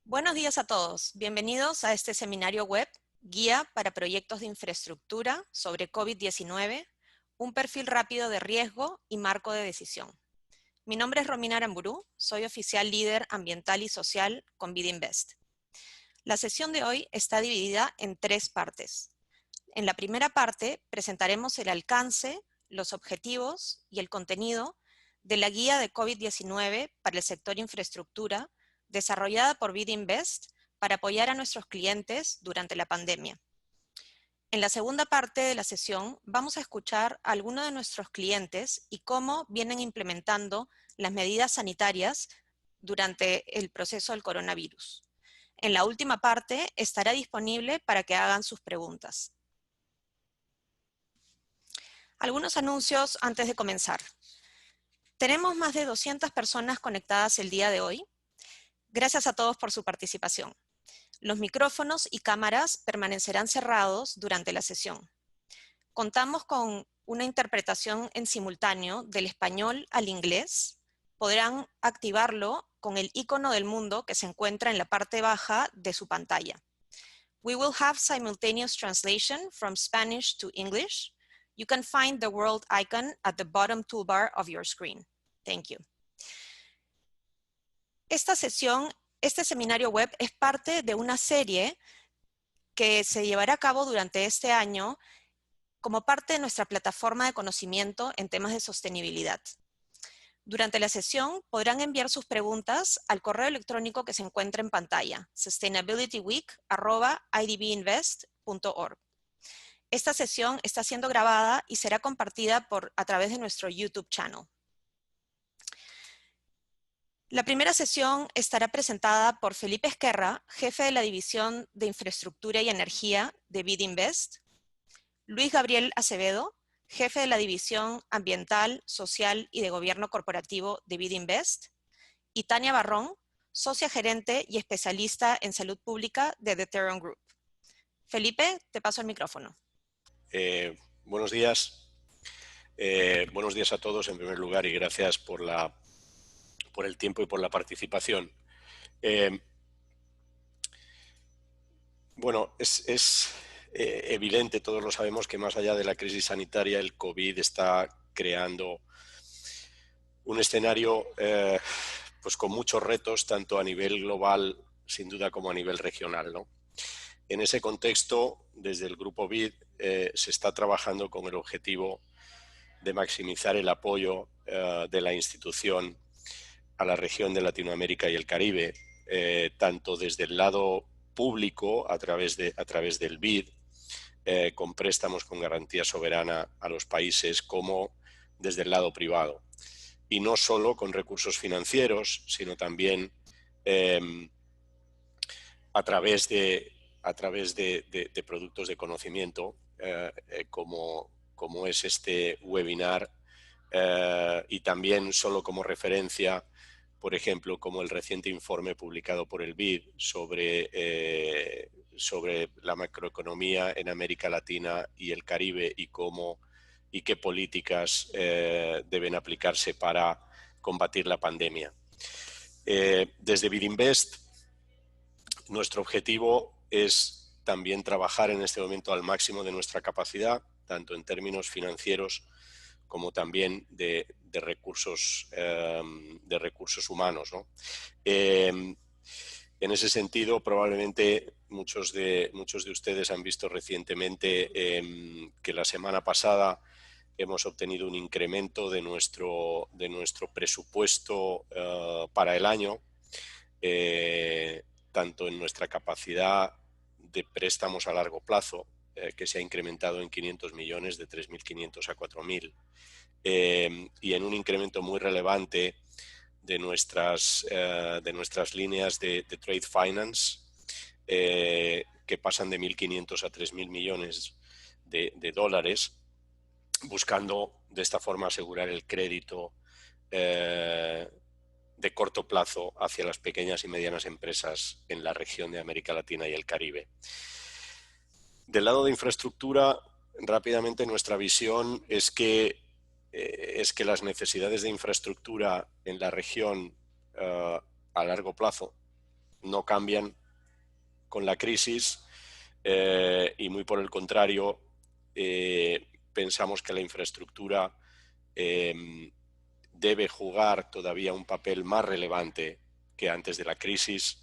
Buenos días a todos. Bienvenidos a este seminario web, Guía para Proyectos de Infraestructura sobre COVID-19, un perfil rápido de riesgo y marco de decisión. Mi nombre es Romina Aramburu, soy oficial líder ambiental y social con BidInvest. La sesión de hoy está dividida en 3 partes. En la primera parte presentaremos el alcance, los objetivos y el contenido de la guía de COVID-19 para el sector infraestructura desarrollada por BidInvest para apoyar a nuestros clientes durante la pandemia. En la segunda parte de la sesión vamos a escuchar a algunos de nuestros clientes y cómo vienen implementando las medidas sanitarias durante el proceso del coronavirus. En la última parte estará disponible para que hagan sus preguntas. Algunos anuncios antes de comenzar. Tenemos más de 200 personas conectadas el día de hoy. Gracias a todos por su participación. Los micrófonos y cámaras permanecerán cerrados durante la sesión. Contamos con una interpretación en simultáneo del español al inglés. Podrán activarlo con el icono del mundo que se encuentra en la parte baja de su pantalla. We will have simultaneous translation from Spanish to English. You can find the world icon at the bottom toolbar of your screen. Thank you. Este seminario web es parte de una serie que se llevará a cabo durante este año como parte de nuestra plataforma de conocimiento en temas de sostenibilidad. Durante la sesión podrán enviar sus preguntas al correo electrónico que se encuentra en pantalla, sustainabilityweek@idbinvest.org. Esta sesión está siendo grabada y será compartida a través de nuestro YouTube channel. La primera sesión estará presentada por Felipe Esquerra, jefe de la División de Infraestructura y Energía de BidInvest, Luis Gabriel Acevedo, jefe de la División Ambiental, Social y de Gobierno Corporativo de BidInvest, y Tania Barrón, socia gerente y especialista en salud pública de The Theron Group. Felipe, te paso el micrófono. Buenos días. Buenos días a todos en primer lugar y gracias por el tiempo y por la participación. Bueno, es evidente, todos lo sabemos, que más allá de la crisis sanitaria, el COVID está creando un escenario pues con muchos retos, tanto a nivel global, sin duda, como a nivel regional, ¿no? En ese contexto, desde el Grupo BID, se está trabajando con el objetivo de maximizar el apoyo de la institución a la región de Latinoamérica y el Caribe, tanto desde el lado público, a través del BID, con préstamos con garantía soberana a los países, como desde el lado privado. Y no solo con recursos financieros, sino también a través de productos de conocimiento, como es este webinar, y también solo como referencia, por ejemplo, como el reciente informe publicado por el BID sobre la macroeconomía en América Latina y el Caribe y qué políticas deben aplicarse para combatir la pandemia. Desde BidInvest, nuestro objetivo es también trabajar en este momento al máximo de nuestra capacidad, tanto en términos financieros como también de recursos humanos, ¿no? En ese sentido, probablemente muchos de ustedes han visto recientemente que la semana pasada hemos obtenido un incremento de nuestro presupuesto para el año, tanto en nuestra capacidad de préstamos a largo plazo, que se ha incrementado en 500 millones, de 3.500 a 4.000, y en un incremento muy relevante de nuestras líneas de trade finance, que pasan de 1.500 a 3.000 millones de dólares, buscando de esta forma asegurar el crédito de corto plazo hacia las pequeñas y medianas empresas en la región de América Latina y el Caribe. Del lado de infraestructura, rápidamente nuestra visión es que las necesidades de infraestructura en la región a largo plazo no cambian con la crisis y muy por el contrario, pensamos que la infraestructura debe jugar todavía un papel más relevante que antes de la crisis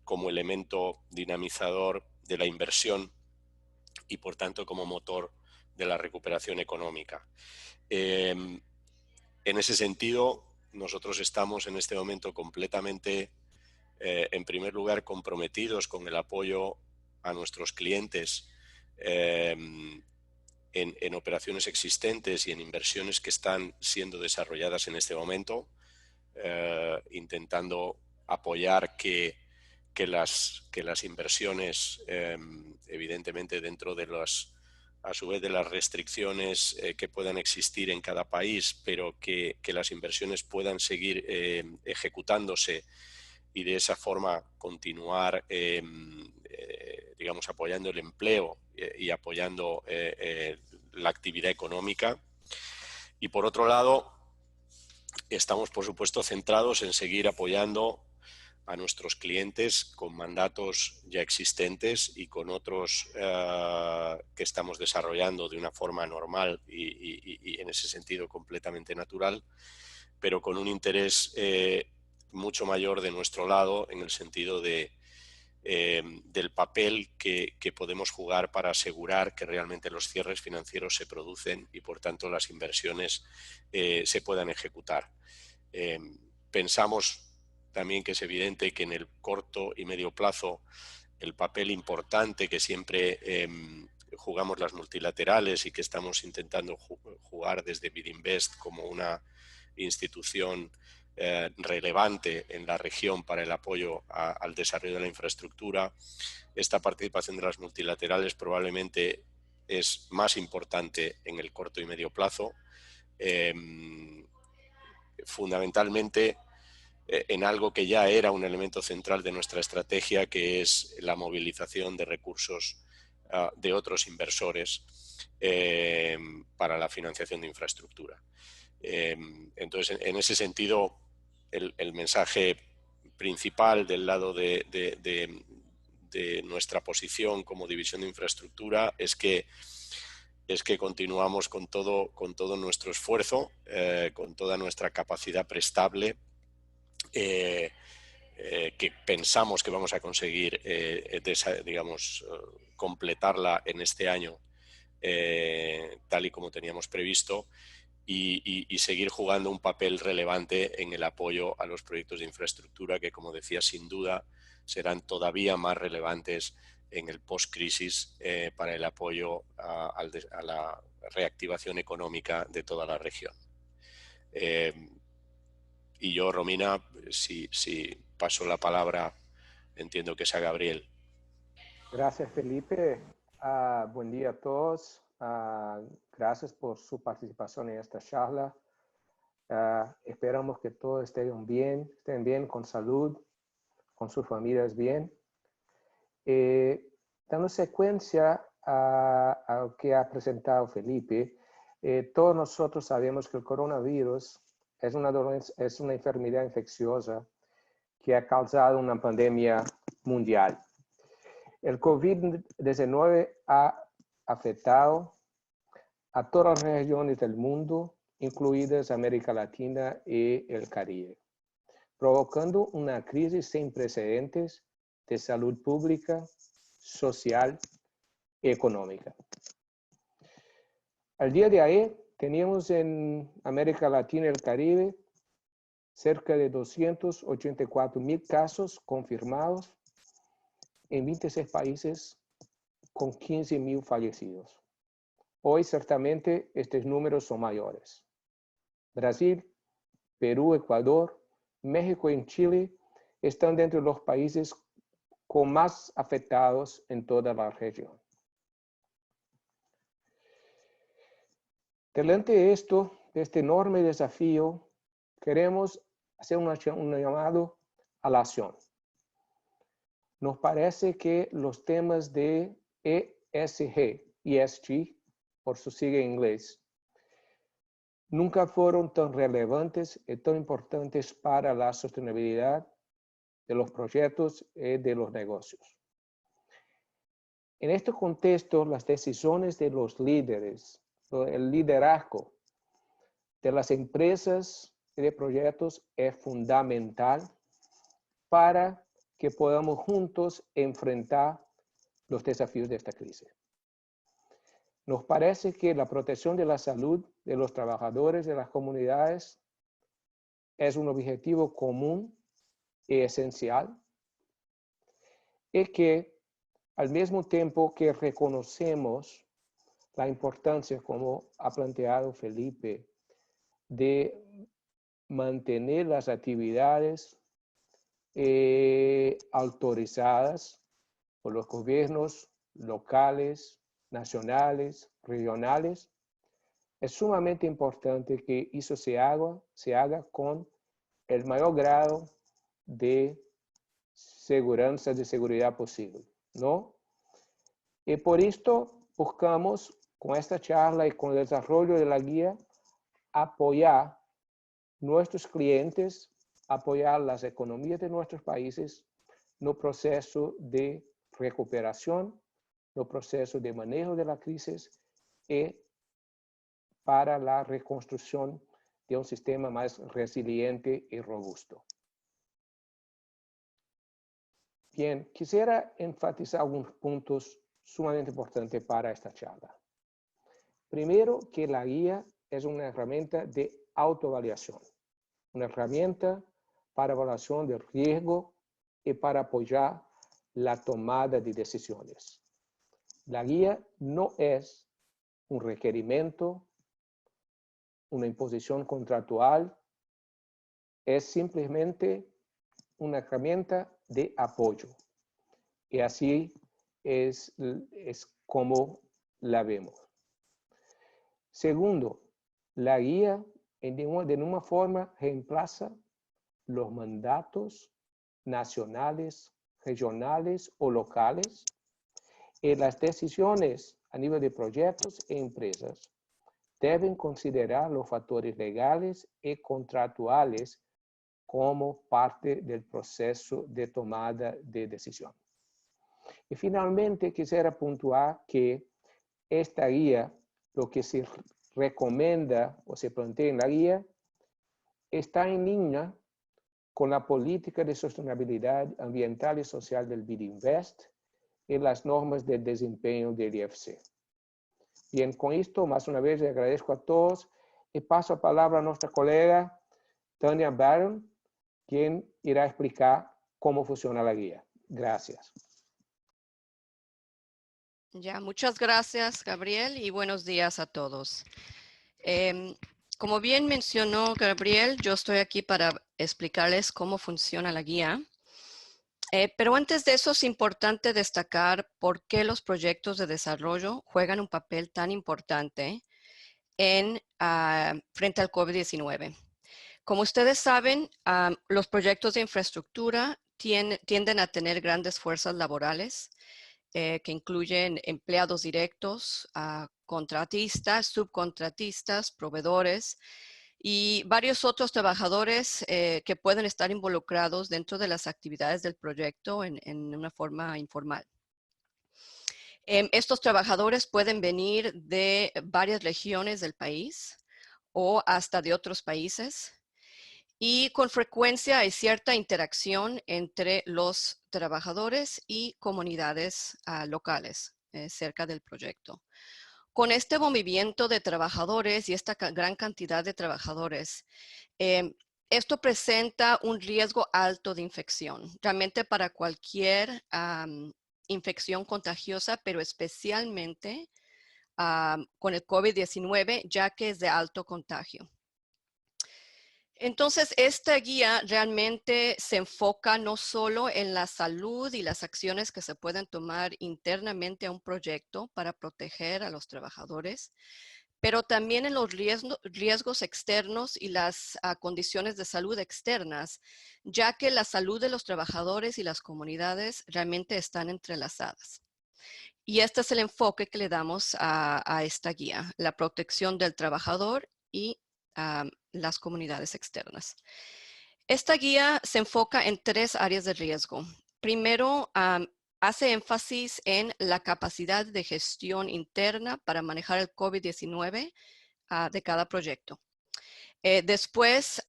como elemento dinamizador de la inversión y por tanto como motor de la recuperación económica. En ese sentido, nosotros estamos en este momento completamente, en primer lugar, comprometidos con el apoyo a nuestros clientes en operaciones existentes y en inversiones que están siendo desarrolladas en este momento, intentando apoyar que las inversiones, evidentemente dentro de a su vez de las restricciones que puedan existir en cada país, pero que las inversiones puedan seguir ejecutándose y de esa forma continuar, digamos, apoyando el empleo y apoyando la actividad económica. Y por otro lado, estamos, por supuesto, centrados en seguir apoyando a nuestros clientes con mandatos ya existentes y con otros que estamos desarrollando de una forma normal y en ese sentido completamente natural, pero con un interés mucho mayor de nuestro lado en el sentido del papel que podemos jugar para asegurar que realmente los cierres financieros se producen y por tanto las inversiones se puedan ejecutar. Pensamos también que es evidente que en el corto y medio plazo el papel importante que siempre jugamos las multilaterales y que estamos intentando jugar desde Bidinvest como una institución relevante en la región para el apoyo al desarrollo de la infraestructura, esta participación de las multilaterales probablemente es más importante en el corto y medio plazo, fundamentalmente en algo que ya era un elemento central de nuestra estrategia, que es la movilización de recursos de otros inversores para la financiación de infraestructura. Entonces, en ese sentido, el mensaje principal del lado de nuestra posición como división de infraestructura es que continuamos con todo nuestro esfuerzo, con toda nuestra capacidad prestable, que pensamos que vamos a conseguir, digamos, completarla en este año tal y como teníamos previsto y seguir jugando un papel relevante en el apoyo a los proyectos de infraestructura que, como decía, sin duda serán todavía más relevantes en el post-crisis para el apoyo a la reactivación económica de toda la región. Y yo, Romina, si paso la palabra, entiendo que es a Gabriel. Gracias, Felipe. Buen día a todos. Gracias por su participación en esta charla. Esperamos que todos estén bien, con salud, con sus familias bien. Dando secuencia a lo que ha presentado Felipe, todos nosotros sabemos que el coronavirus es una enfermedad infecciosa que ha causado una pandemia mundial. El COVID-19 ha afectado a todas las regiones del mundo, incluidas América Latina y el Caribe, provocando una crisis sin precedentes de salud pública, social y económica. Al día de ayer, teníamos en América Latina y el Caribe cerca de 284,000 casos confirmados en 26 países con 15,000 fallecidos. Hoy, ciertamente, estos números son mayores. Brasil, Perú, Ecuador, México y Chile están dentro de los países con más afectados en toda la región. Delante de este enorme desafío, queremos hacer un llamado a la acción. Nos parece que los temas de ESG, por su sigla en inglés, nunca fueron tan relevantes y tan importantes para la sostenibilidad de los proyectos y de los negocios. En este contexto, las decisiones de los líderes, el liderazgo de las empresas y de proyectos es fundamental para que podamos juntos enfrentar los desafíos de esta crisis. Nos parece que la protección de la salud de los trabajadores de las comunidades es un objetivo común y esencial, y que al mismo tiempo que reconocemos la importancia, como ha planteado Felipe, de mantener las actividades autorizadas por los gobiernos locales, nacionales, regionales, es sumamente importante que eso se haga con el mayor grado de seguridad posible, ¿no? Y por esto buscamos, con esta charla y con el desarrollo de la guía, apoyar nuestros clientes, apoyar las economías de nuestros países en el proceso de recuperación, en el proceso de manejo de la crisis y para la reconstrucción de un sistema más resiliente y robusto. Bien, quisiera enfatizar algunos puntos sumamente importantes para esta charla. Primero, que la guía es una herramienta de autoevaluación, una herramienta para evaluación del riesgo y para apoyar la tomada de decisiones. La guía no es un requerimiento, una imposición contractual, es simplemente una herramienta de apoyo. Y así es como la vemos. Segundo, la guía de ninguna forma reemplaza los mandatos nacionales, regionales o locales, y las decisiones a nivel de proyectos e empresas deben considerar los factores legales y contractuales como parte del proceso de tomada de decisión. Y finalmente quisiera puntuar que esta guía, lo que se recomienda o se plantea en la guía, está en línea con la política de sostenibilidad ambiental y social del BidInvest y las normas de desempeño del IFC. Bien, con esto, más una vez, le agradezco a todos y paso la palabra a nuestra colega Tania Barron, quien irá a explicar cómo funciona la guía. Gracias. Ya, muchas gracias, Gabriel, y buenos días a todos. Como bien mencionó Gabriel, yo estoy aquí para explicarles cómo funciona la guía. Pero antes de eso es importante destacar por qué los proyectos de desarrollo juegan un papel tan importante frente al COVID-19. Como ustedes saben, los proyectos de infraestructura tienden a tener grandes fuerzas laborales que incluyen empleados directos, contratistas, subcontratistas, proveedores y varios otros trabajadores que pueden estar involucrados dentro de las actividades del proyecto en una forma informal. Estos trabajadores pueden venir de varias regiones del país o hasta de otros países. Y con frecuencia hay cierta interacción entre los trabajadores y comunidades locales cerca del proyecto. Con este movimiento de trabajadores y esta gran cantidad de trabajadores, esto presenta un riesgo alto de infección, realmente para cualquier infección contagiosa, pero especialmente con el COVID-19, ya que es de alto contagio. Entonces, esta guía realmente se enfoca no solo en la salud y las acciones que se pueden tomar internamente a un proyecto para proteger a los trabajadores, pero también en los riesgos externos y las condiciones de salud externas, ya que la salud de los trabajadores y las comunidades realmente están entrelazadas. Y este es el enfoque que le damos a esta guía, la protección del trabajador y las comunidades externas. Esta guía se enfoca en 3 áreas de riesgo. Primero, hace énfasis en la capacidad de gestión interna para manejar el COVID-19 de cada proyecto. Después,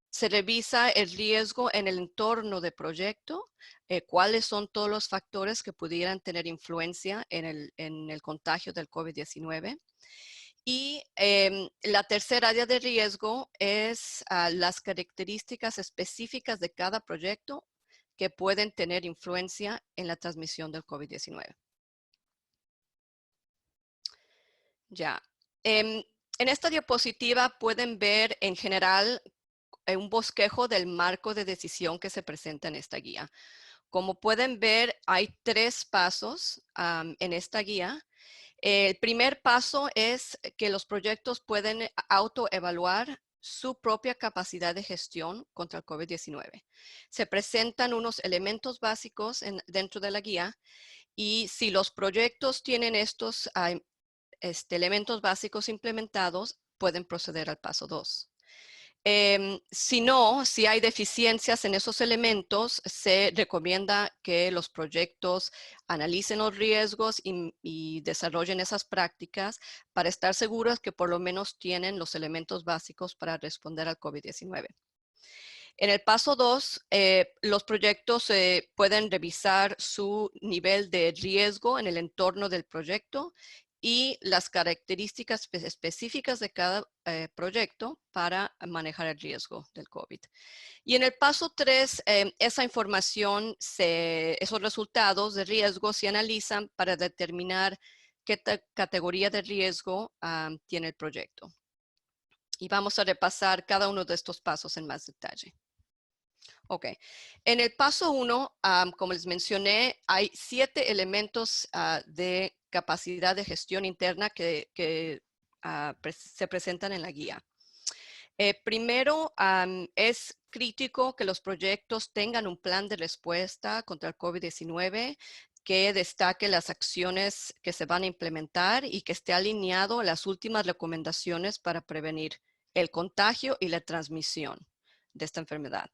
se revisa el riesgo en el entorno de proyecto, cuáles son todos los factores que pudieran tener influencia en el contagio del COVID-19. Y la tercera área de riesgo es las características específicas de cada proyecto que pueden tener influencia en la transmisión del COVID-19. Ya. En esta diapositiva pueden ver en general un bosquejo del marco de decisión que se presenta en esta guía. Como pueden ver, hay 3 pasos en esta guía. El primer paso es que los proyectos pueden autoevaluar su propia capacidad de gestión contra el COVID-19. Se presentan unos elementos básicos dentro de la guía y si los proyectos tienen estos elementos básicos implementados, pueden proceder al paso 2. Si no, si hay deficiencias en esos elementos, se recomienda que los proyectos analicen los riesgos y desarrollen esas prácticas para estar seguros que por lo menos tienen los elementos básicos para responder al COVID-19. En el paso 2, los proyectos pueden revisar su nivel de riesgo en el entorno del proyecto y las características específicas de cada proyecto para manejar el riesgo del COVID. Y en el paso 3, esa información, esos resultados de riesgo se analizan para determinar qué categoría de riesgo tiene el proyecto. Y vamos a repasar cada uno de estos pasos en más detalle. Ok. En el paso 1, como les mencioné, hay 7 elementos de capacidad de gestión interna que se presentan en la guía. Primero, es crítico que los proyectos tengan un plan de respuesta contra el COVID-19 que destaque las acciones que se van a implementar y que esté alineado a las últimas recomendaciones para prevenir el contagio y la transmisión de esta enfermedad.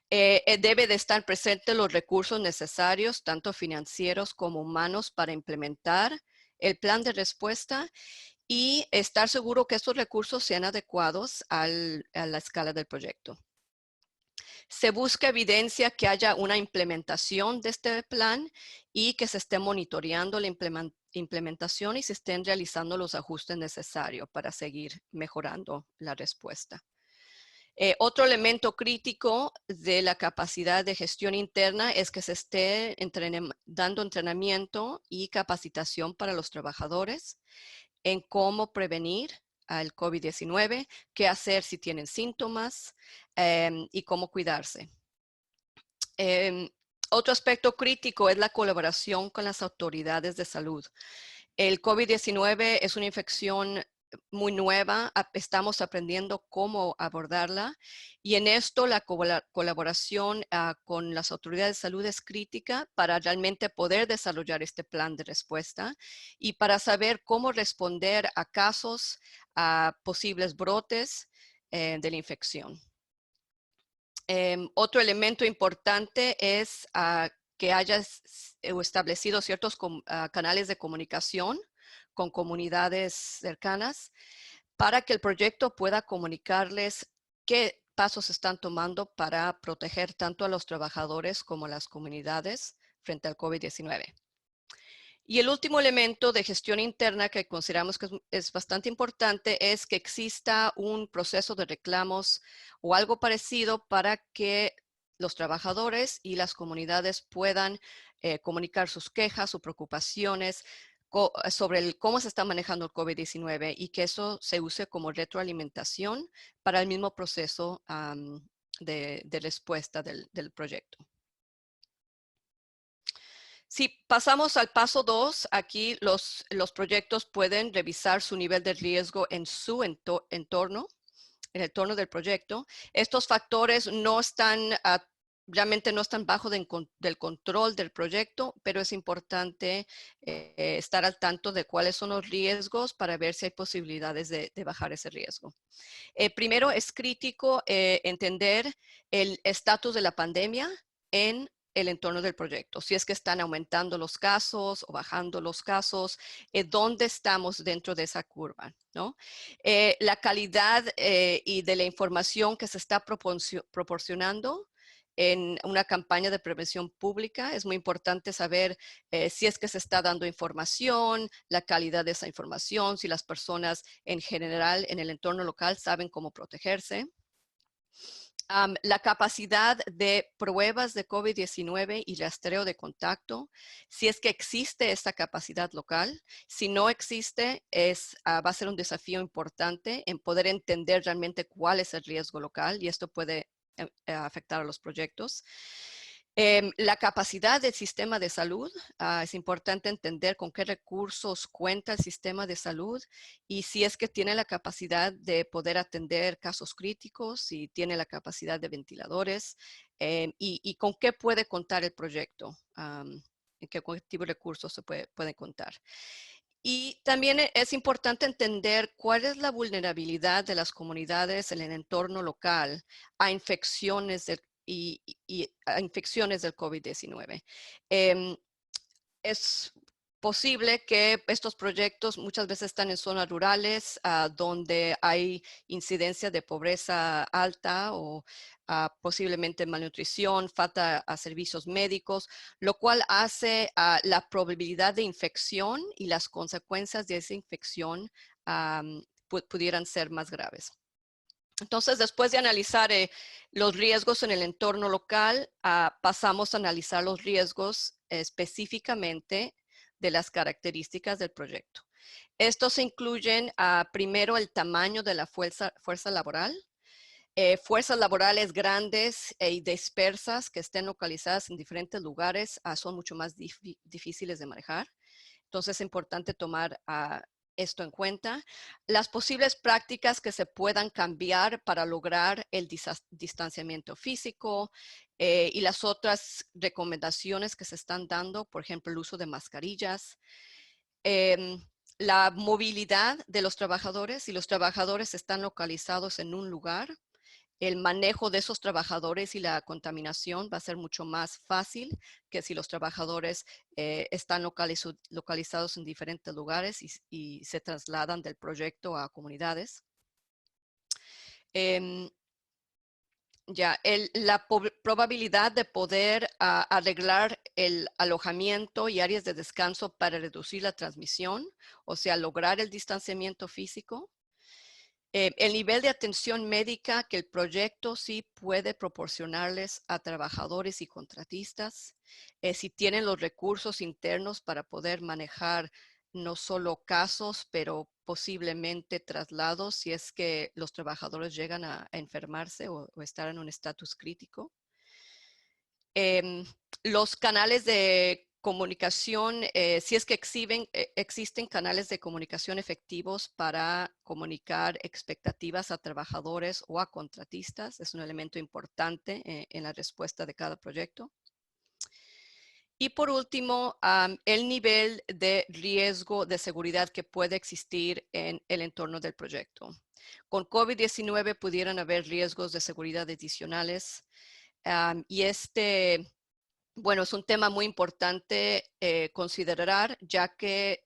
Debe de estar presentes los recursos necesarios, tanto financieros como humanos, para implementar el plan de respuesta y estar seguro que estos recursos sean adecuados a la escala del proyecto. Se busca evidencia que haya una implementación de este plan y que se esté monitoreando la implementación y se estén realizando los ajustes necesarios para seguir mejorando la respuesta. Otro elemento crítico de la capacidad de gestión interna es que se esté dando entrenamiento y capacitación para los trabajadores en cómo prevenir al COVID-19, qué hacer si tienen síntomas y cómo cuidarse. Otro aspecto crítico es la colaboración con las autoridades de salud. El COVID-19 es una infección muy nueva, estamos aprendiendo cómo abordarla y en esto la colaboración con las autoridades de salud es crítica para realmente poder desarrollar este plan de respuesta y para saber cómo responder a casos, a posibles brotes de la infección. Otro elemento importante es que haya establecido ciertos canales de comunicación con comunidades cercanas para que el proyecto pueda comunicarles qué pasos están tomando para proteger tanto a los trabajadores como a las comunidades frente al COVID-19. Y el último elemento de gestión interna que consideramos que es bastante importante es que exista un proceso de reclamos o algo parecido para que los trabajadores y las comunidades puedan comunicar sus quejas o preocupaciones sobre cómo se está manejando el COVID-19 y que eso se use como retroalimentación para el mismo proceso de respuesta del proyecto. Si pasamos al paso 2, aquí los proyectos pueden revisar su nivel de riesgo en su entorno, en el entorno del proyecto. Estos factores no están realmente no están bajo del control del proyecto, pero es importante estar al tanto de cuáles son los riesgos para ver si hay posibilidades de bajar ese riesgo. Primero, es crítico entender el estatus de la pandemia en el entorno del proyecto. Si es que están aumentando los casos o bajando los casos, ¿dónde estamos dentro de esa curva? ¿No? La calidad y de la información que se está proporcionando en una campaña de prevención pública. Es muy importante saber si es que se está dando información, la calidad de esa información, si las personas en general en el entorno local saben cómo protegerse. La capacidad de pruebas de COVID-19 y rastreo de contacto, si es que existe esta capacidad local. Si no existe, va a ser un desafío importante en poder entender realmente cuál es el riesgo local, y esto puede afectar a los proyectos. La capacidad del sistema de salud, es importante entender con qué recursos cuenta el sistema de salud y si es que tiene la capacidad de poder atender casos críticos, si tiene la capacidad de ventiladores y con qué puede contar el proyecto, en qué tipo de recursos se puede contar. Y también es importante entender cuál es la vulnerabilidad de las comunidades en el entorno local a infecciones y a infecciones del COVID-19. Es posible que estos proyectos muchas veces están en zonas rurales donde hay incidencia de pobreza alta o posiblemente malnutrición, falta a servicios médicos, lo cual hace la probabilidad de infección y las consecuencias de esa infección pudieran ser más graves. Entonces, después de analizar los riesgos en el entorno local, pasamos a analizar los riesgos específicamente de las características del proyecto. Estos incluyen primero el tamaño de la fuerza laboral, fuerzas laborales grandes y dispersas que estén localizadas en diferentes lugares son mucho más difíciles de manejar. Entonces es importante tomar esto en cuenta. Las posibles prácticas que se puedan cambiar para lograr el distanciamiento físico y las otras recomendaciones que se están dando, por ejemplo, el uso de mascarillas. La movilidad de los trabajadores, si los trabajadores están localizados en un lugar, el manejo de esos trabajadores y la contaminación va a ser mucho más fácil que si los trabajadores están localizados en diferentes lugares y se trasladan del proyecto a comunidades. La probabilidad de poder arreglar el alojamiento y áreas de descanso para reducir la transmisión, o sea, lograr el distanciamiento físico. El nivel de atención médica que el proyecto sí puede proporcionarles a trabajadores y contratistas, si tienen los recursos internos para poder manejar no solo casos, pero posiblemente traslados si es que los trabajadores llegan a enfermarse o estar en un estatus crítico. Los canales de comunicación, si es que existen canales de comunicación efectivos para comunicar expectativas a trabajadores o a contratistas, es un elemento importante en la respuesta de cada proyecto. Y por último, el nivel de riesgo de seguridad que puede existir en el entorno del proyecto. Con COVID-19 pudieran haber riesgos de seguridad adicionales y bueno, es un tema muy importante considerar, ya que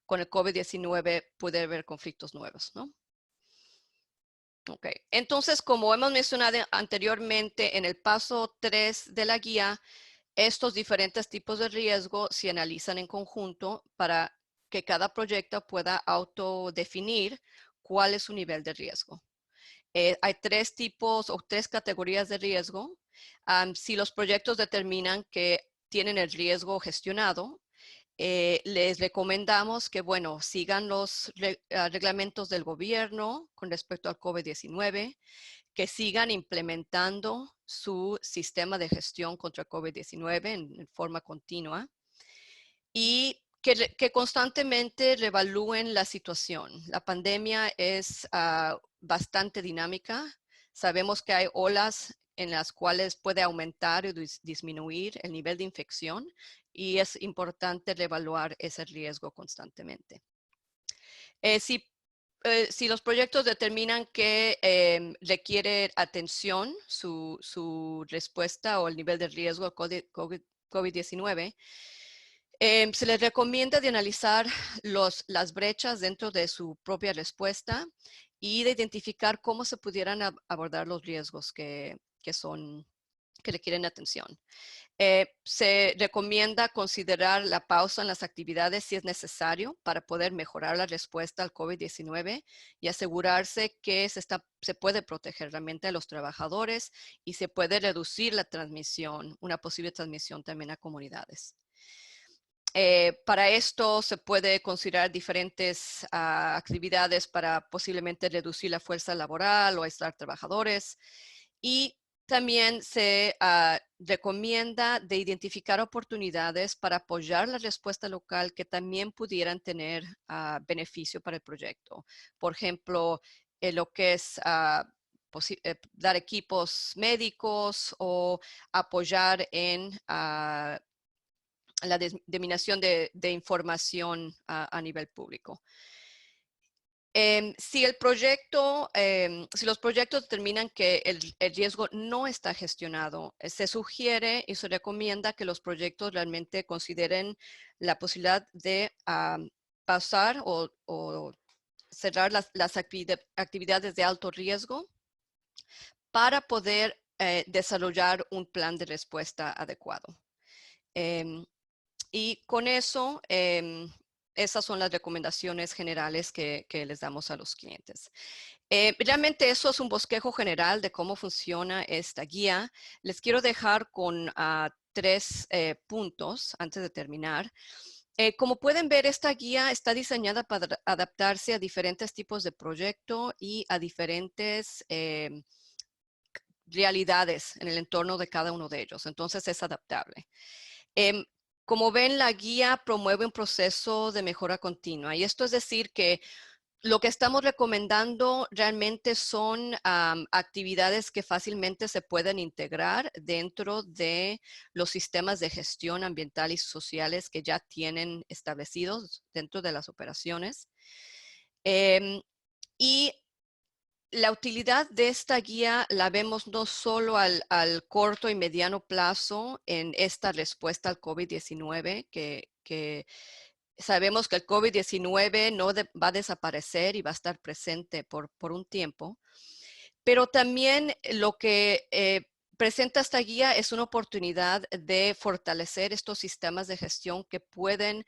con el COVID-19 puede haber conflictos nuevos, ¿no? Ok, entonces, como hemos mencionado anteriormente, en el paso 3 de la guía, estos diferentes tipos de riesgo se analizan en conjunto para que cada proyecto pueda autodefinir cuál es su nivel de riesgo. Hay 3 tipos o 3 categorías de riesgo. Si los proyectos determinan que tienen el riesgo gestionado, les recomendamos que, bueno, sigan los reglamentos del gobierno con respecto al COVID-19, que sigan implementando su sistema de gestión contra COVID-19 en forma continua y que constantemente reevalúen la situación. La pandemia es bastante dinámica. Sabemos que hay olas en las cuales puede aumentar o disminuir el nivel de infección y es importante reevaluar ese riesgo constantemente. Si los proyectos determinan que requiere atención su respuesta o el nivel de riesgo al COVID-19, se les recomienda de analizar las brechas dentro de su propia respuesta y de identificar cómo se pudieran abordar los riesgos que requieren atención. Se recomienda considerar la pausa en las actividades si es necesario para poder mejorar la respuesta al COVID-19 y asegurarse que se puede proteger realmente a los trabajadores y se puede reducir la transmisión, una posible transmisión también a comunidades. Para esto se puede considerar diferentes actividades para posiblemente reducir la fuerza laboral o aislar trabajadores. Y también se recomienda de identificar oportunidades para apoyar la respuesta local que también pudieran tener beneficio para el proyecto. Por ejemplo, lo que es dar equipos médicos o apoyar en la diseminación de información a nivel público. Si los proyectos determinan que el riesgo no está gestionado, se sugiere y se recomienda que los proyectos realmente consideren la posibilidad de pausar o cerrar las actividades de alto riesgo para poder desarrollar un plan de respuesta adecuado. Y con eso, esas son las recomendaciones generales que les damos a los clientes. Realmente eso es un bosquejo general de cómo funciona esta guía. Les quiero dejar con 3 puntos antes de terminar. Como pueden ver, esta guía está diseñada para adaptarse a diferentes tipos de proyecto y a diferentes realidades en el entorno de cada uno de ellos. Entonces es adaptable. Como ven, la guía promueve un proceso de mejora continua y esto es decir que lo que estamos recomendando realmente son actividades que fácilmente se pueden integrar dentro de los sistemas de gestión ambiental y sociales que ya tienen establecidos dentro de las operaciones. Y la utilidad de esta guía la vemos no solo al corto y mediano plazo en esta respuesta al COVID-19, que sabemos que el COVID-19 no va a desaparecer y va a estar presente por un tiempo, pero también lo que presenta esta guía es una oportunidad de fortalecer estos sistemas de gestión que pueden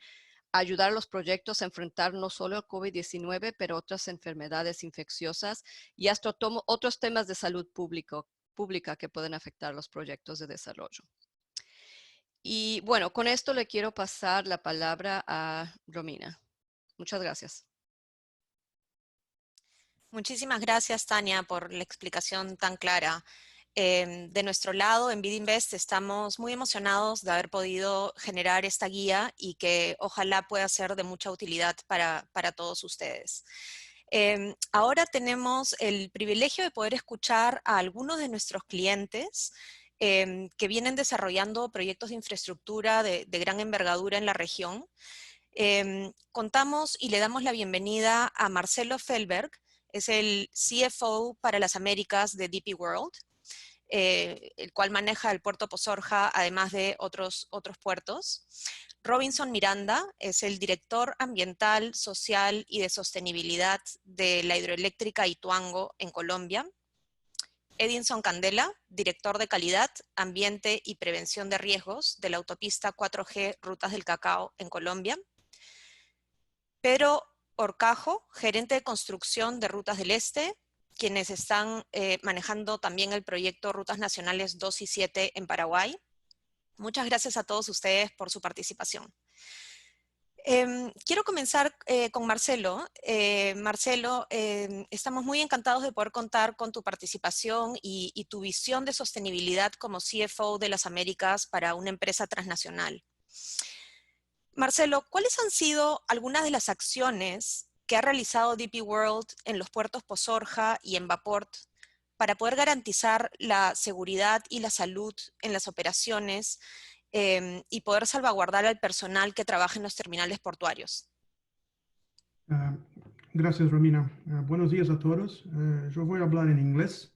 ayudar a los proyectos a enfrentar no solo el COVID-19, pero otras enfermedades infecciosas y hasta otros temas de salud pública que pueden afectar los proyectos de desarrollo. Y bueno, con esto le quiero pasar la palabra a Romina. Muchas gracias. Muchísimas gracias, Tania, por la explicación tan clara. De nuestro lado, en BidInvest, estamos muy emocionados de haber podido generar esta guía y que ojalá pueda ser de mucha utilidad para todos ustedes. Ahora tenemos el privilegio de poder escuchar a algunos de nuestros clientes que vienen desarrollando proyectos de infraestructura de gran envergadura en la región. Contamos y le damos la bienvenida a Marcelo Fehlberg, es el CFO para las Américas de DP World, el cual maneja el puerto Pozorja, además de otros puertos. Robinson Miranda es el director ambiental, social y de sostenibilidad de la hidroeléctrica Ituango en Colombia. Edinson Candela, director de calidad, ambiente y prevención de riesgos de la autopista 4G Rutas del Cacao en Colombia. Pedro Orcajo, gerente de construcción de Rutas del Este, quienes están manejando también el proyecto Rutas Nacionales 2 y 7 en Paraguay. Muchas gracias a todos ustedes por su participación. Quiero comenzar con Marcelo. Marcelo, estamos muy encantados de poder contar con tu participación y tu visión de sostenibilidad como CFO de las Américas para una empresa transnacional. Marcelo, ¿cuáles han sido algunas de las acciones que ha realizado DP World en los puertos Pozorja y en Vaport para poder garantizar la seguridad y la salud en las operaciones y poder salvaguardar al personal que trabaja en los terminales portuarios? Gracias, Romina. Buenos días a todos. Yo voy a hablar en inglés.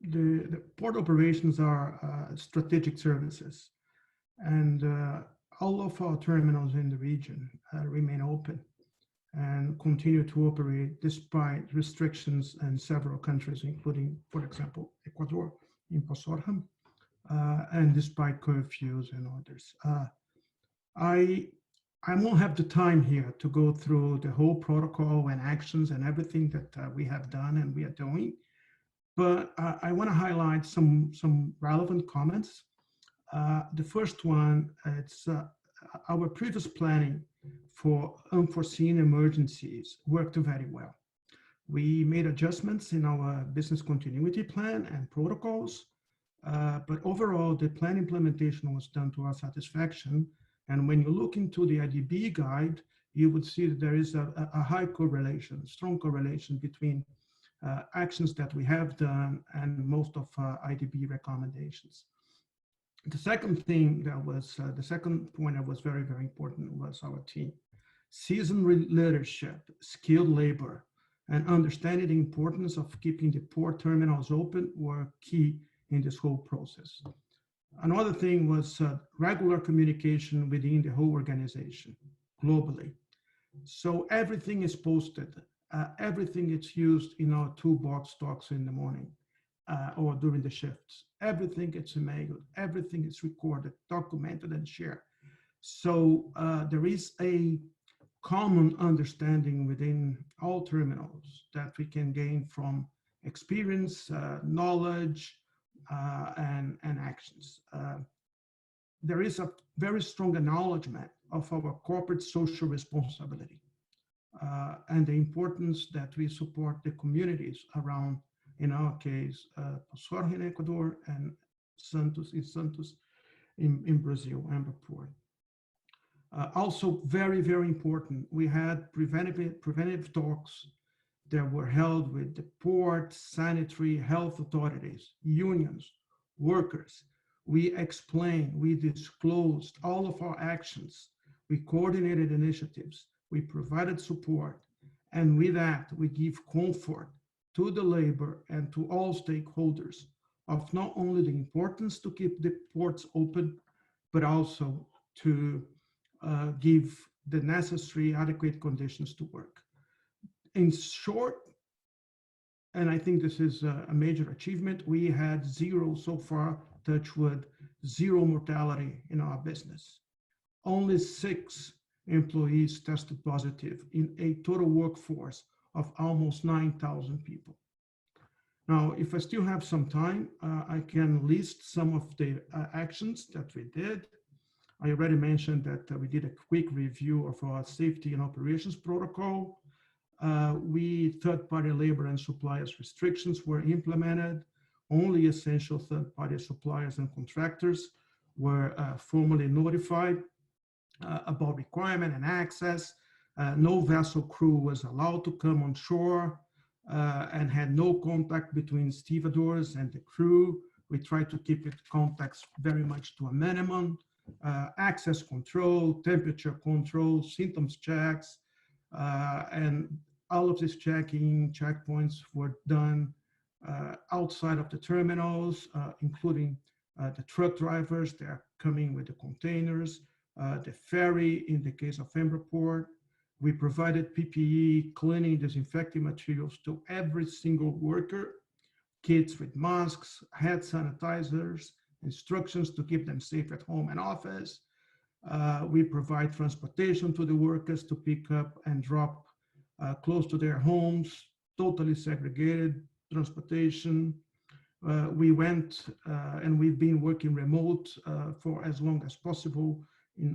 The port operations are strategic services, and all of our terminals in the region remain open and continue to operate despite restrictions in several countries, including, for example, Ecuador in Posorham, and despite curfews and others. I won't have the time here to go through the whole protocol and actions and everything that we have done and we are doing, but I want to highlight some relevant comments. The first one, it's our previous planning for unforeseen emergencies worked very well. We made adjustments in our business continuity plan and protocols, but overall the plan implementation was done to our satisfaction. And when you look into the IDB guide, you would see that there is a high correlation, strong correlation between actions that we have done and most of IDB recommendations. The second thing that was, the second point that was very, very important was our team. Seasoned leadership, skilled labor, and understanding the importance of keeping the port terminals open were key in this whole process. Another thing was regular communication within the whole organization globally. So everything is posted, everything is used in our toolbox talks in the morning or during the shifts. Everything gets emailed, everything is recorded, documented, and shared. So there is a common understanding within all terminals that we can gain from experience, knowledge, and actions. There is a very strong acknowledgement of our corporate social responsibility and the importance that we support the communities around, in our case, Posorham in Ecuador and Santos in Brazil, Amber Port. Also very, very important, we had preventive talks that were held with the port, sanitary, health authorities, unions, workers. We explained, we disclosed all of our actions. We coordinated initiatives. We provided support. And with that, we give comfort to the labor and to all stakeholders of not only the importance to keep the ports open, but also to give the necessary adequate conditions to work. In short, and I think this is a major achievement, we had zero so far, touch wood, zero mortality in our business. Only 6 employees tested positive in a total workforce of almost 9,000 people. Now, if I still have some time, I can list some of the actions that we did. I already mentioned that we did a quick review of our safety and operations protocol. Third-party labor and suppliers restrictions were implemented. Only essential third-party suppliers and contractors were formally notified about requirement and access. No vessel crew was allowed to come on shore and had no contact between stevedores and the crew. We tried to keep it contacts very much to a minimum. Access control, temperature control, symptoms checks, and all of these checkpoints were done outside of the terminals, including the truck drivers. They are coming with the containers, the ferry in the case of Amber Port. We provided PPE, cleaning, disinfecting materials to every single worker, kits with masks, hand sanitizers, instructions to keep them safe at home and office. We provide transportation to the workers to pick up and drop close to their homes, totally segregated transportation. We went and we've been working remote for as long as possible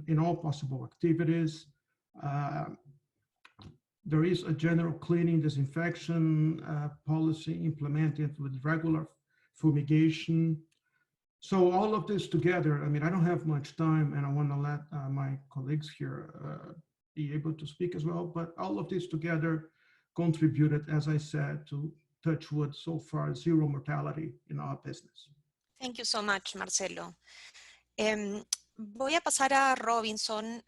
in all possible activities. There is a general cleaning disinfection policy implemented with regular fumigation. So all of this together, I mean, I don't have much time and I want to let my colleagues here be able to speak as well, but all of this together contributed, as I said, to touch wood, so far, zero mortality in our business. Thank you so much, Marcelo. Voy a pasar a Robinson.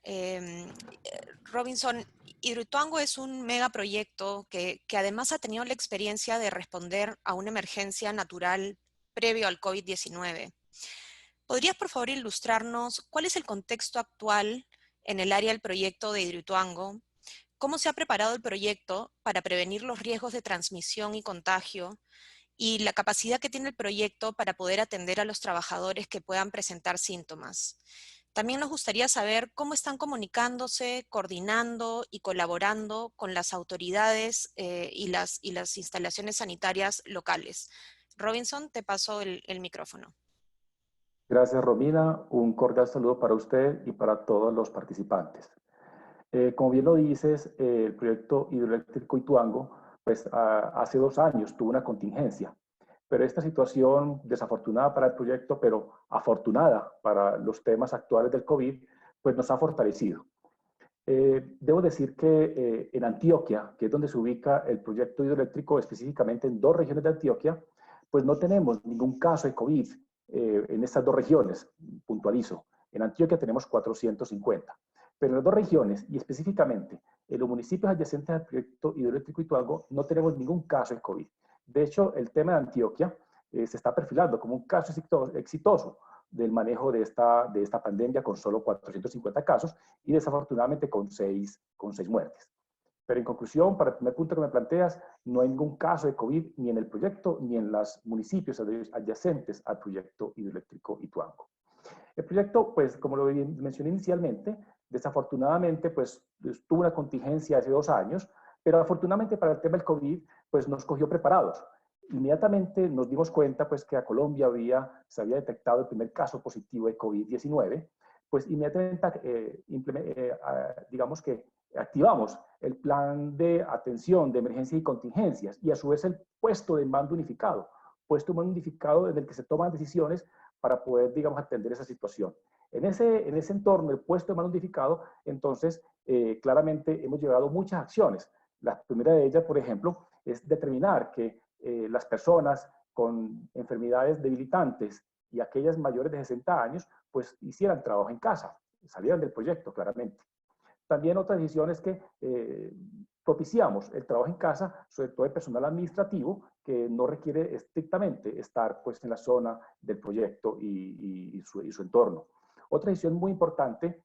Robinson, Hidroituango es un megaproyecto que además ha tenido la experiencia de responder a una emergencia natural previo al COVID-19. ¿Podrías, por favor, ilustrarnos cuál es el contexto actual en el área del proyecto de Hidroituango? ¿Cómo se ha preparado el proyecto para prevenir los riesgos de transmisión y contagio? Y la capacidad que tiene el proyecto para poder atender a los trabajadores que puedan presentar síntomas. También nos gustaría saber cómo están comunicándose, coordinando y colaborando con las autoridades y las instalaciones sanitarias locales. Robinson, te paso el micrófono. Gracias, Romina. Un cordial saludo para usted y para todos los participantes. Como bien lo dices, el proyecto hidroeléctrico Ituango, pues hace 2 años tuvo una contingencia, pero esta situación desafortunada para el proyecto, pero afortunada para los temas actuales del COVID, pues nos ha fortalecido. Debo decir que en Antioquia, que es donde se ubica el proyecto hidroeléctrico, específicamente en 2 regiones de Antioquia, pues no tenemos ningún caso de COVID en estas 2 regiones, puntualizo. En Antioquia tenemos 450. Pero en las 2 regiones, y específicamente en los municipios adyacentes al proyecto hidroeléctrico Ituango, no tenemos ningún caso de COVID. De hecho, el tema de Antioquia se está perfilando como un caso exitoso del manejo de esta pandemia, con solo 450 casos y desafortunadamente con 6 muertes. Pero en conclusión, para el primer punto que me planteas, no hay ningún caso de COVID ni en el proyecto ni en los municipios adyacentes al proyecto hidroeléctrico Ituango. El proyecto, pues, como lo mencioné inicialmente, desafortunadamente, pues, tuvo una contingencia hace 2 años, pero afortunadamente para el tema del COVID, pues, nos cogió preparados. Inmediatamente nos dimos cuenta, pues, que a Colombia se había detectado el primer caso positivo de COVID-19, pues, inmediatamente, digamos que activamos el plan de atención de emergencias y contingencias y a su vez el puesto de mando unificado en el que se toman decisiones para poder, digamos, atender esa situación. En ese entorno, el puesto de mando unificado, entonces, claramente hemos llevado muchas acciones. La primera de ellas, por ejemplo, es determinar que las personas con enfermedades debilitantes y aquellas mayores de 60 años, pues hicieran trabajo en casa, salieran del proyecto, claramente. También otra decisión es que propiciamos el trabajo en casa, sobre todo el personal administrativo, que no requiere estrictamente estar, pues, en la zona del proyecto y su entorno. Otra decisión muy importante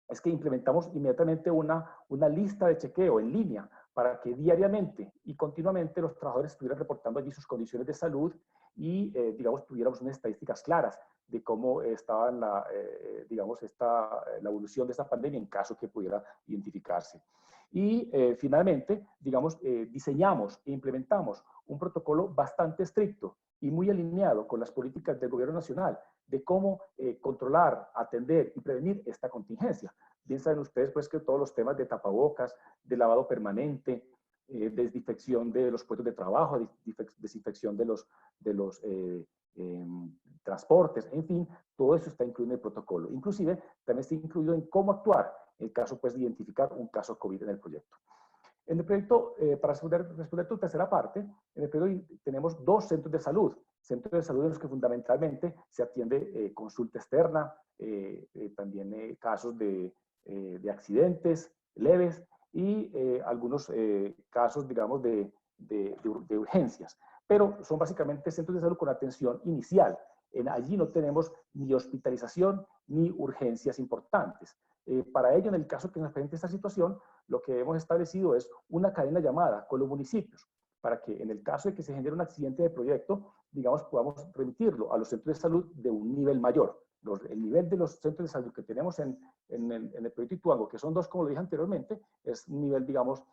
es que implementamos inmediatamente una lista de chequeo en línea para que diariamente y continuamente los trabajadores estuvieran reportando allí sus condiciones de salud y, digamos, tuviéramos unas estadísticas claras de cómo estaba la evolución de esta pandemia en caso que pudiera identificarse. Y finalmente, digamos, diseñamos e implementamos un protocolo bastante estricto y muy alineado con las políticas del gobierno nacional de cómo controlar, atender y prevenir esta contingencia. Bien saben ustedes, pues, que todos los temas de tapabocas, de lavado permanente, desinfección de los puestos de trabajo, desinfección de los transportes, en fin, todo eso está incluido en el protocolo. Inclusive, también está incluido en cómo actuar en caso, pues, de identificar un caso COVID en el proyecto. En el proyecto, para responder tu tercera parte, en el proyecto tenemos 2 centros de salud. Centros de salud en los que fundamentalmente se atiende consulta externa, también casos de accidentes leves y algunos casos, digamos, de urgencias. Pero son básicamente centros de salud con atención inicial. Allí no tenemos ni hospitalización ni urgencias importantes. Para ello, en el caso que nos presente esta situación, lo que hemos establecido es una cadena llamada con los municipios, para que en el caso de que se genere un accidente de proyecto, digamos, podamos remitirlo a los centros de salud de un nivel mayor. El nivel de los centros de salud que tenemos en el proyecto Ituango, que son 2, como lo dije anteriormente, es un nivel, digamos,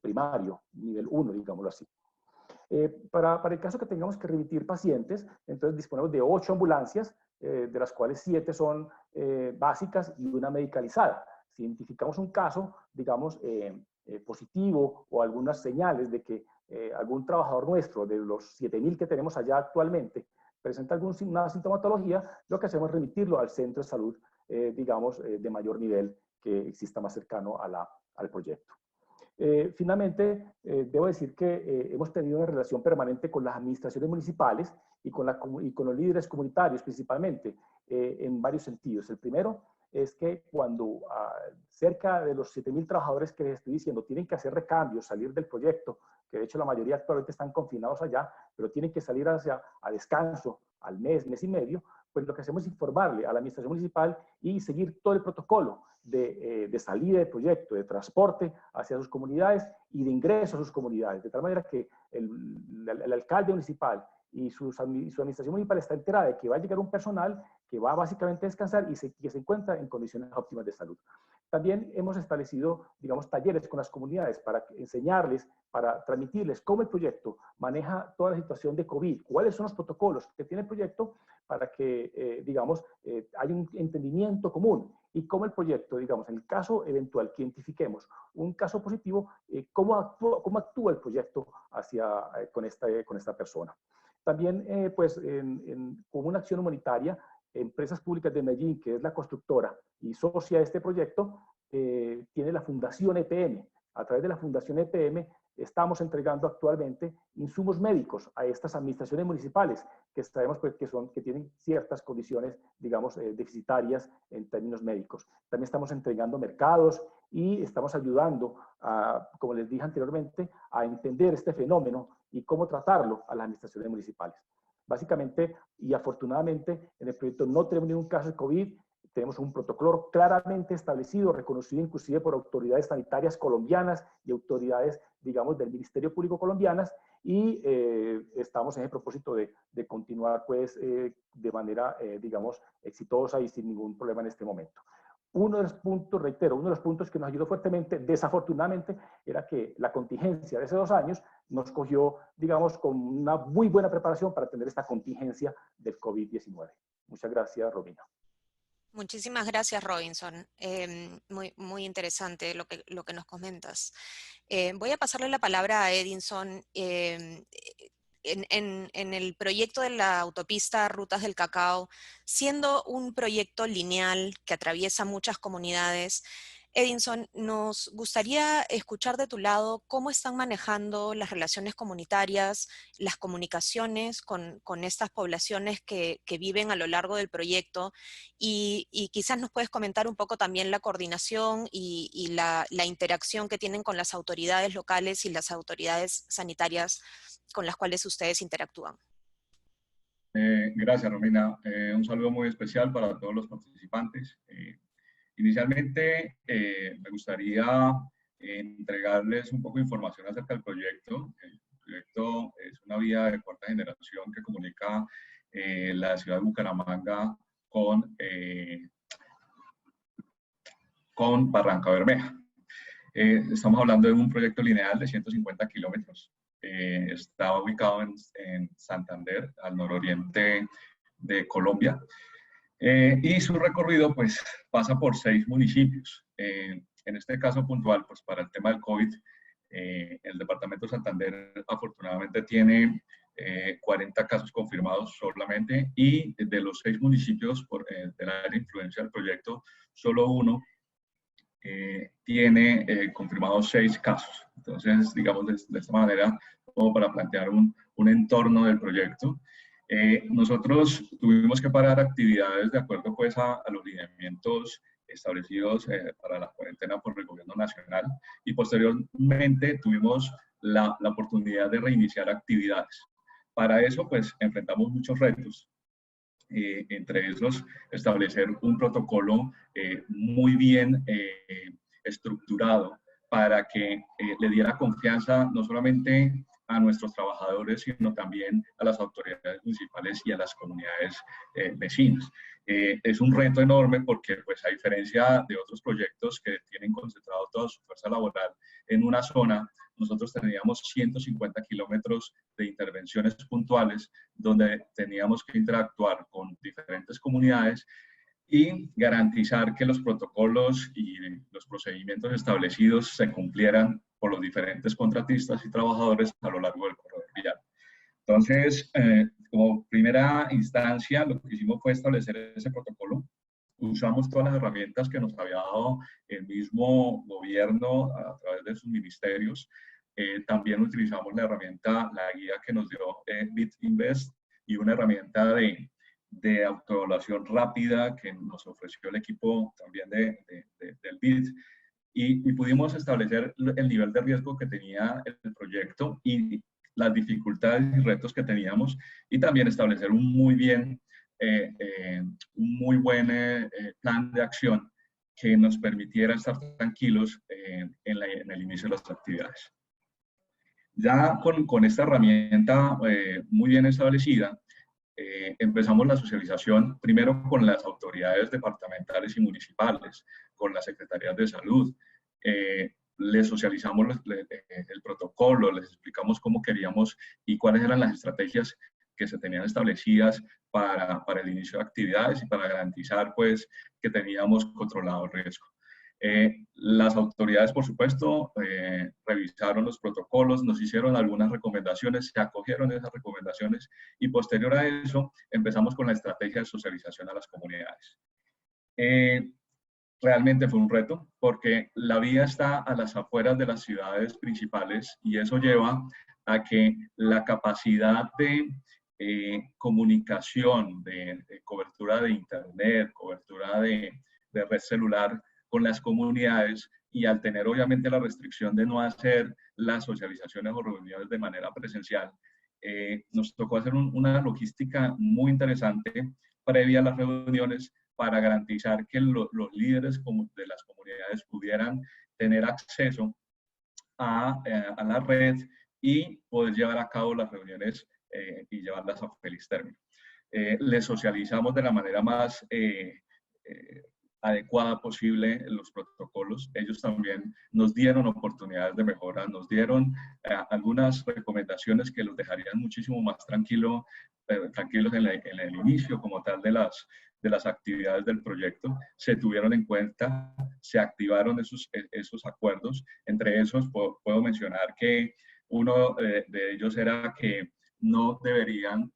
primario, nivel 1, digámoslo así. Para el caso que tengamos que remitir pacientes, entonces disponemos de 8 ambulancias, de las cuales 7 son básicas y una medicalizada. Si identificamos un caso, digamos, positivo o algunas señales de que algún trabajador nuestro, de los 7.000 que tenemos allá actualmente, presenta alguna sintomatología, lo que hacemos es remitirlo al centro de salud, digamos, de mayor nivel que exista más cercano al proyecto. Finalmente, debo decir que hemos tenido una relación permanente con las administraciones municipales y con los líderes comunitarios principalmente, en varios sentidos. El primero es que cuando cerca de los 7.000 trabajadores que les estoy diciendo tienen que hacer recambios, salir del proyecto, que de hecho la mayoría actualmente están confinados allá, pero tienen que salir a descanso al mes, mes y medio, pues lo que hacemos es informarle a la administración municipal y seguir todo el protocolo de salida del proyecto, de transporte hacia sus comunidades y de ingreso a sus comunidades, de tal manera que el alcalde municipal y su administración municipal está enterada de que va a llegar un personal que va básicamente a descansar y que se encuentra en condiciones óptimas de salud. También hemos establecido, digamos, talleres con las comunidades para enseñarles, para transmitirles cómo el proyecto maneja toda la situación de COVID, cuáles son los protocolos que tiene el proyecto para que, digamos, haya un entendimiento común y cómo el proyecto, digamos, en el caso eventual que identifiquemos un caso positivo, cómo actúa el proyecto con esta persona. También, pues, como una acción humanitaria, Empresas Públicas de Medellín, que es la constructora y socia de este proyecto, tiene la Fundación EPM. A través de la Fundación EPM estamos entregando actualmente insumos médicos a estas administraciones municipales que sabemos pues, que tienen ciertas condiciones, digamos, deficitarias en términos médicos. También estamos entregando mercados y estamos ayudando, como les dije anteriormente, a entender este fenómeno y cómo tratarlo a las administraciones municipales. Básicamente, y afortunadamente, en el proyecto no tenemos ningún caso de COVID, tenemos un protocolo claramente establecido, reconocido inclusive por autoridades sanitarias colombianas y autoridades, digamos, del Ministerio Público colombianas, y estamos en el propósito de continuar, pues, de manera, digamos, exitosa y sin ningún problema en este momento. Uno de los puntos, reitero, uno de los puntos que nos ayudó fuertemente, desafortunadamente, era que la contingencia de hace 2 años nos cogió, digamos, con una muy buena preparación para atender esta contingencia del COVID-19. Muchas gracias, Romina. Muchísimas gracias, Robinson. Muy interesante lo que nos comentas. Voy a pasarle la palabra a Edinson. En el proyecto de la autopista Rutas del Cacao, siendo un proyecto lineal que atraviesa muchas comunidades, Edinson, nos gustaría escuchar de tu lado cómo están manejando las relaciones comunitarias, las comunicaciones con estas poblaciones que viven a lo largo del proyecto y quizás nos puedes comentar un poco también la coordinación y la interacción que tienen con las autoridades locales y las autoridades sanitarias con las cuales ustedes interactúan. Gracias, Romina. Un saludo muy especial para todos los participantes. Inicialmente, me gustaría entregarles un poco de información acerca del proyecto. El proyecto es una vía de cuarta generación que comunica la ciudad de Bucaramanga con Barranca Bermeja. Estamos hablando de un proyecto lineal de 150 kilómetros. Está ubicado en Santander, al nororiente de Colombia. Y su recorrido pues pasa por 6 municipios. En este caso puntual, pues para el tema del COVID, el departamento de Santander afortunadamente tiene 40 casos confirmados solamente, y de los 6 municipios del área de influencia del proyecto, solo uno tiene confirmados 6 casos. Entonces, digamos de esta manera, como para plantear un entorno del proyecto. Nosotros tuvimos que parar actividades de acuerdo pues a los lineamientos establecidos para la cuarentena por el gobierno nacional, y posteriormente tuvimos la oportunidad de reiniciar actividades. Para eso pues enfrentamos muchos retos, entre esos establecer un protocolo muy bien estructurado para que le diera confianza no solamente a nuestros trabajadores, sino también a las autoridades municipales y a las comunidades vecinas. Es un reto enorme porque, pues, a diferencia de otros proyectos que tienen concentrado toda su fuerza laboral en una zona, nosotros teníamos 150 kilómetros de intervenciones puntuales donde teníamos que interactuar con diferentes comunidades y garantizar que los protocolos y los procedimientos establecidos se cumplieran por los diferentes contratistas y trabajadores a lo largo del corredor vial. Entonces, como primera instancia, lo que hicimos fue establecer ese protocolo usamos todas las herramientas que nos había dado el mismo gobierno a través de sus ministerios. También utilizamos la herramienta, la guía que nos dio BitInvest y una herramienta de autoevaluación rápida que nos ofreció el equipo también del BIT. Y pudimos establecer el nivel de riesgo que tenía el proyecto y las dificultades y retos que teníamos, y también establecer un muy buen plan de acción que nos permitiera estar tranquilos en el inicio de las actividades. Ya con esta herramienta muy bien establecida, empezamos la socialización primero con las autoridades departamentales y municipales, con las secretarías de salud. Les socializamos el protocolo, les explicamos cómo queríamos y cuáles eran las estrategias que se tenían establecidas para el inicio de actividades y para garantizar pues, que teníamos controlado el riesgo. Las autoridades, por supuesto, revisaron los protocolos, nos hicieron algunas recomendaciones, se acogieron esas recomendaciones y posterior a eso empezamos con la estrategia de socialización a las comunidades. Realmente fue un reto porque la vía está a las afueras de las ciudades principales y eso lleva a que la capacidad de comunicación, de cobertura de internet, cobertura de red celular con las comunidades, y al tener obviamente la restricción de no hacer las socializaciones o reuniones de manera presencial, nos tocó hacer una logística muy interesante previa a las reuniones para garantizar que los líderes de las comunidades pudieran tener acceso a la red y poder llevar a cabo las reuniones y llevarlas a feliz término. Les socializamos de la manera más adecuada posible los protocolos. Ellos también nos dieron oportunidades de mejora, nos dieron algunas recomendaciones que los dejarían muchísimo más tranquilos en el inicio como tal de las actividades del proyecto. Se tuvieron en cuenta, se activaron esos acuerdos. Entre esos puedo mencionar que uno de ellos era que no deberían,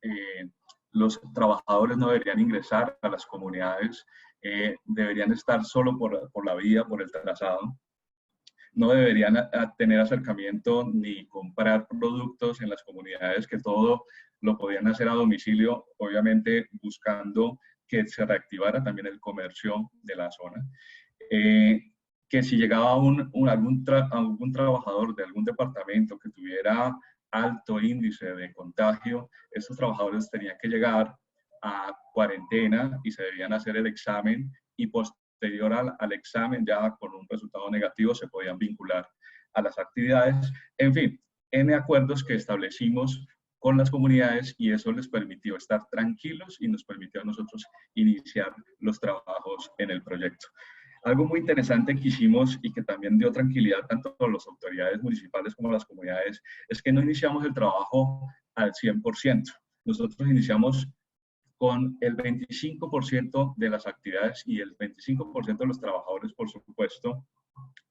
los trabajadores no deberían ingresar a las comunidades, deberían estar solo por la vía, por el trazado. No deberían tener acercamiento ni comprar productos en las comunidades, que todo lo podían hacer a domicilio, obviamente buscando que se reactivara también el comercio de la zona. Que si llegaba algún trabajador de algún departamento que tuviera alto índice de contagio, estos trabajadores tenían que llegar a cuarentena y se debían hacer el examen, y posterior al examen, ya con un resultado negativo, se podían vincular a las actividades. En fin, N acuerdos que establecimos con las comunidades, y eso les permitió estar tranquilos y nos permitió a nosotros iniciar los trabajos en el proyecto. Algo muy interesante que hicimos y que también dio tranquilidad tanto a las autoridades municipales como a las comunidades es que no iniciamos el trabajo al 100%. Nosotros iniciamos con el 25% de las actividades y el 25% de los trabajadores, por supuesto,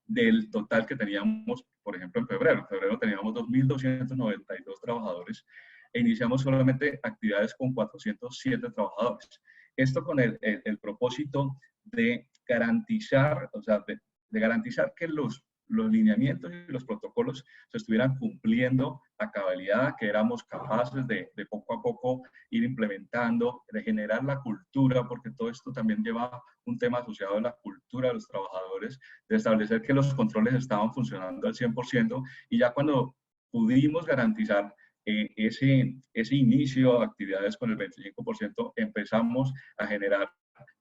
del total que teníamos, por ejemplo, en febrero. En febrero teníamos 2.292 trabajadores e iniciamos solamente actividades con 407 trabajadores. Esto con el propósito de garantizar, o sea, de garantizar que los lineamientos y los protocolos se estuvieran cumpliendo a cabalidad, que éramos capaces de poco a poco ir implementando, de generar la cultura, porque todo esto también lleva un tema asociado a la cultura de los trabajadores, de establecer que los controles estaban funcionando al 100%, y ya cuando pudimos garantizar ese inicio de actividades con el 25%, empezamos a generar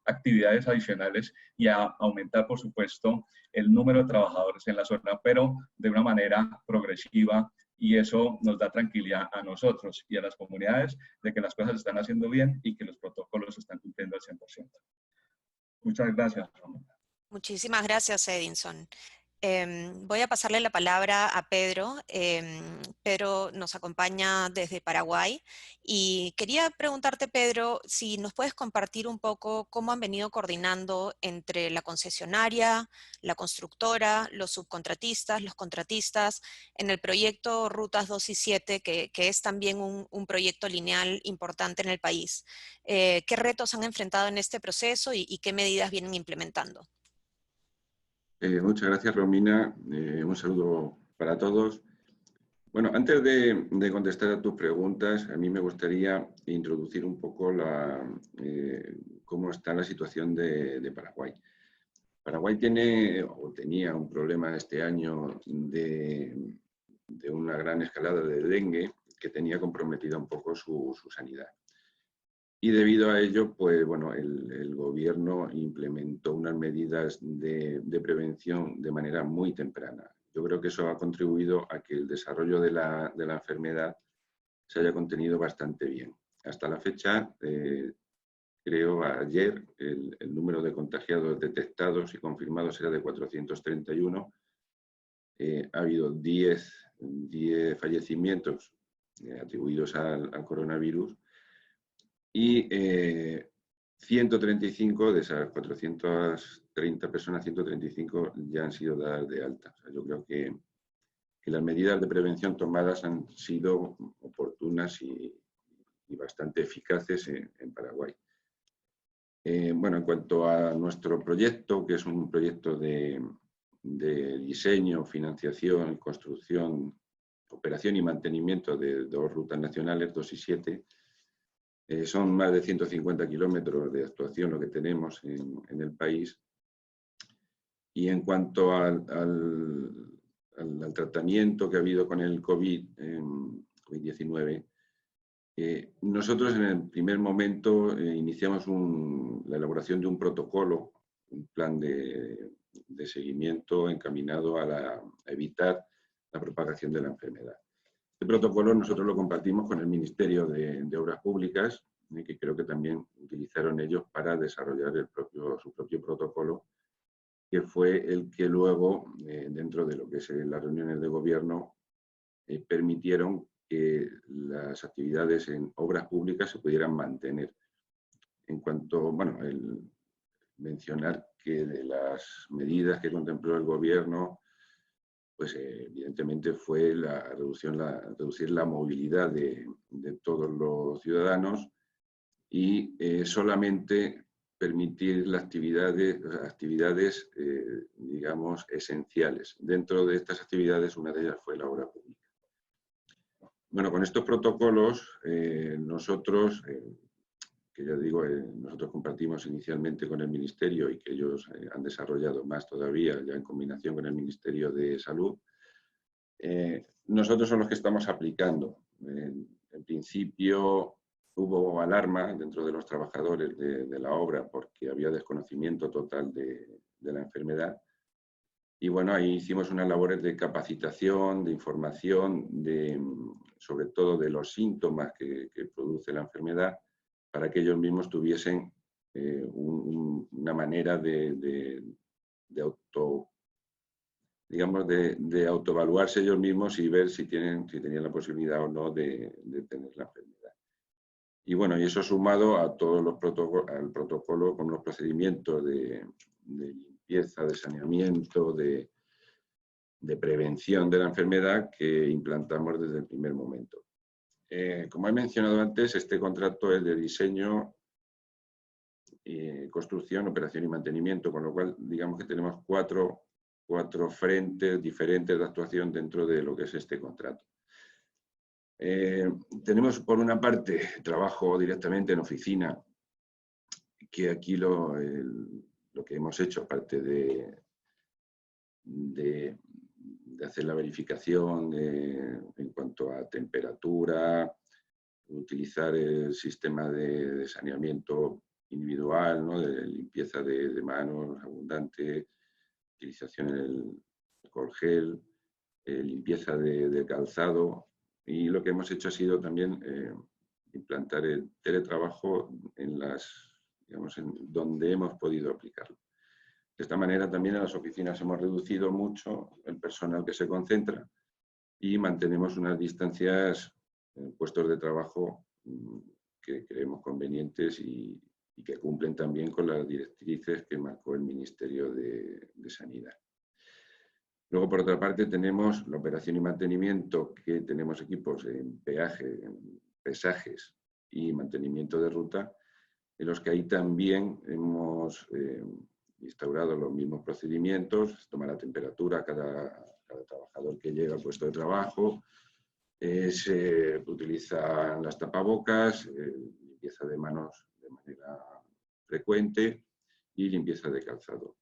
actividades adicionales y a aumentar, por supuesto, el número de trabajadores en la zona, pero de una manera progresiva, y eso nos da tranquilidad a nosotros y a las comunidades de que las cosas se están haciendo bien y que los protocolos se están cumpliendo al 100%. Muchas gracias, Romina. Muchísimas gracias, Edinson. Voy a pasarle la palabra a Pedro. Pedro nos acompaña desde Paraguay y quería preguntarte, Pedro, si nos puedes compartir un poco cómo han venido coordinando entre la concesionaria, la constructora, los subcontratistas, los contratistas en el proyecto Rutas 2 y 7, que es también un proyecto lineal importante en el país. ¿Qué retos han enfrentado en este proceso y qué medidas vienen implementando? Muchas gracias, Romina. Un saludo para todos. Bueno, antes de contestar a tus preguntas, a mí me gustaría introducir un poco cómo está la situación de Paraguay. Paraguay tiene o tenía un problema este año de una gran escalada de dengue que tenía comprometida un poco su sanidad. Y debido a ello, pues bueno, el gobierno implementó unas medidas de prevención de manera muy temprana. Yo creo que eso ha contribuido a que el desarrollo de la enfermedad se haya contenido bastante bien. Hasta la fecha, creo ayer, el número de contagiados detectados y confirmados era de 431. Ha habido 10 fallecimientos atribuidos al coronavirus. Y 135 de esas 430 personas, 135 ya han sido dadas de alta. O sea, yo creo que las medidas de prevención tomadas han sido oportunas y bastante eficaces en Paraguay. Bueno, en cuanto a nuestro proyecto, que es un proyecto de diseño, financiación, construcción, operación y mantenimiento de 2 rutas nacionales, 2 y 7, son más de 150 kilómetros de actuación lo que tenemos en el país. Y en cuanto al tratamiento que ha habido con el COVID-19, nosotros en el primer momento iniciamos la elaboración de un protocolo, un plan de seguimiento encaminado a evitar la propagación de la enfermedad. Este protocolo nosotros lo compartimos con el Ministerio de Obras Públicas, que creo que también utilizaron ellos para desarrollar su propio protocolo, que fue el que luego, dentro de lo que es las reuniones de gobierno, permitieron que las actividades en obras públicas se pudieran mantener. En cuanto, bueno, mencionar que de las medidas que contempló el gobierno, pues evidentemente fue reducir la movilidad de todos los ciudadanos y solamente permitir las actividades digamos, esenciales. Dentro de estas actividades, una de ellas fue la obra pública. Bueno, con estos protocolos, nosotros, que ya digo, nosotros compartimos inicialmente con el Ministerio y que ellos han desarrollado más todavía, ya en combinación con el Ministerio de Salud, nosotros somos los que estamos aplicando. En principio hubo alarma dentro de los trabajadores de la obra porque había desconocimiento total de la enfermedad. Y bueno, ahí hicimos unas labores de capacitación, de información, sobre todo de los síntomas que produce la enfermedad, para que ellos mismos tuviesen una manera de autoevaluarse ellos mismos y ver si tenían la posibilidad o no de tener la enfermedad. Y bueno, y eso sumado a todos los al protocolo con los procedimientos de limpieza, de saneamiento, de prevención de la enfermedad que implantamos desde el primer momento. Como he mencionado antes, este contrato es de diseño, construcción, operación y mantenimiento, con lo cual digamos que tenemos cuatro frentes diferentes de actuación dentro de lo que es este contrato. Tenemos por una parte trabajo directamente en oficina, que aquí lo que hemos hecho, aparte de hacer la verificación en cuanto a temperatura, utilizar el sistema de saneamiento individual, ¿no? De limpieza de manos abundante, utilización del alcohol gel, limpieza de calzado. Y lo que hemos hecho ha sido también implantar el teletrabajo digamos, en donde hemos podido aplicarlo. De esta manera también en las oficinas hemos reducido mucho el personal que se concentra y mantenemos unas distancias en puestos de trabajo que creemos convenientes y que cumplen también con las directrices que marcó el Ministerio de Sanidad. Luego, por otra parte, tenemos la operación y mantenimiento, que tenemos equipos en peaje, en pesajes y mantenimiento de ruta, en los que ahí también hemos instaurado los mismos procedimientos. Se toma la temperatura a cada trabajador que llega al puesto de trabajo, se utilizan las tapabocas, limpieza de manos de manera frecuente y limpieza de calzado.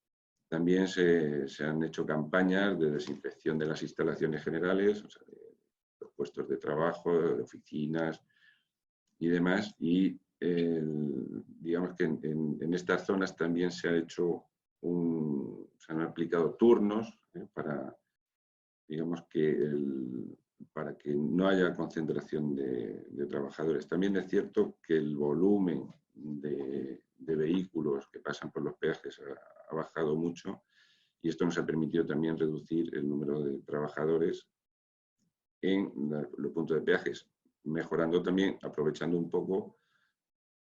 También se han hecho campañas de desinfección de las instalaciones generales, o sea, de los puestos de trabajo, de oficinas y demás. Y digamos que en estas zonas también se han aplicado turnos para, digamos para que no haya concentración de trabajadores. También es cierto que el volumen de vehículos que pasan por los peajes ha bajado mucho y esto nos ha permitido también reducir el número de trabajadores en los puntos de peajes, mejorando también, aprovechando un poco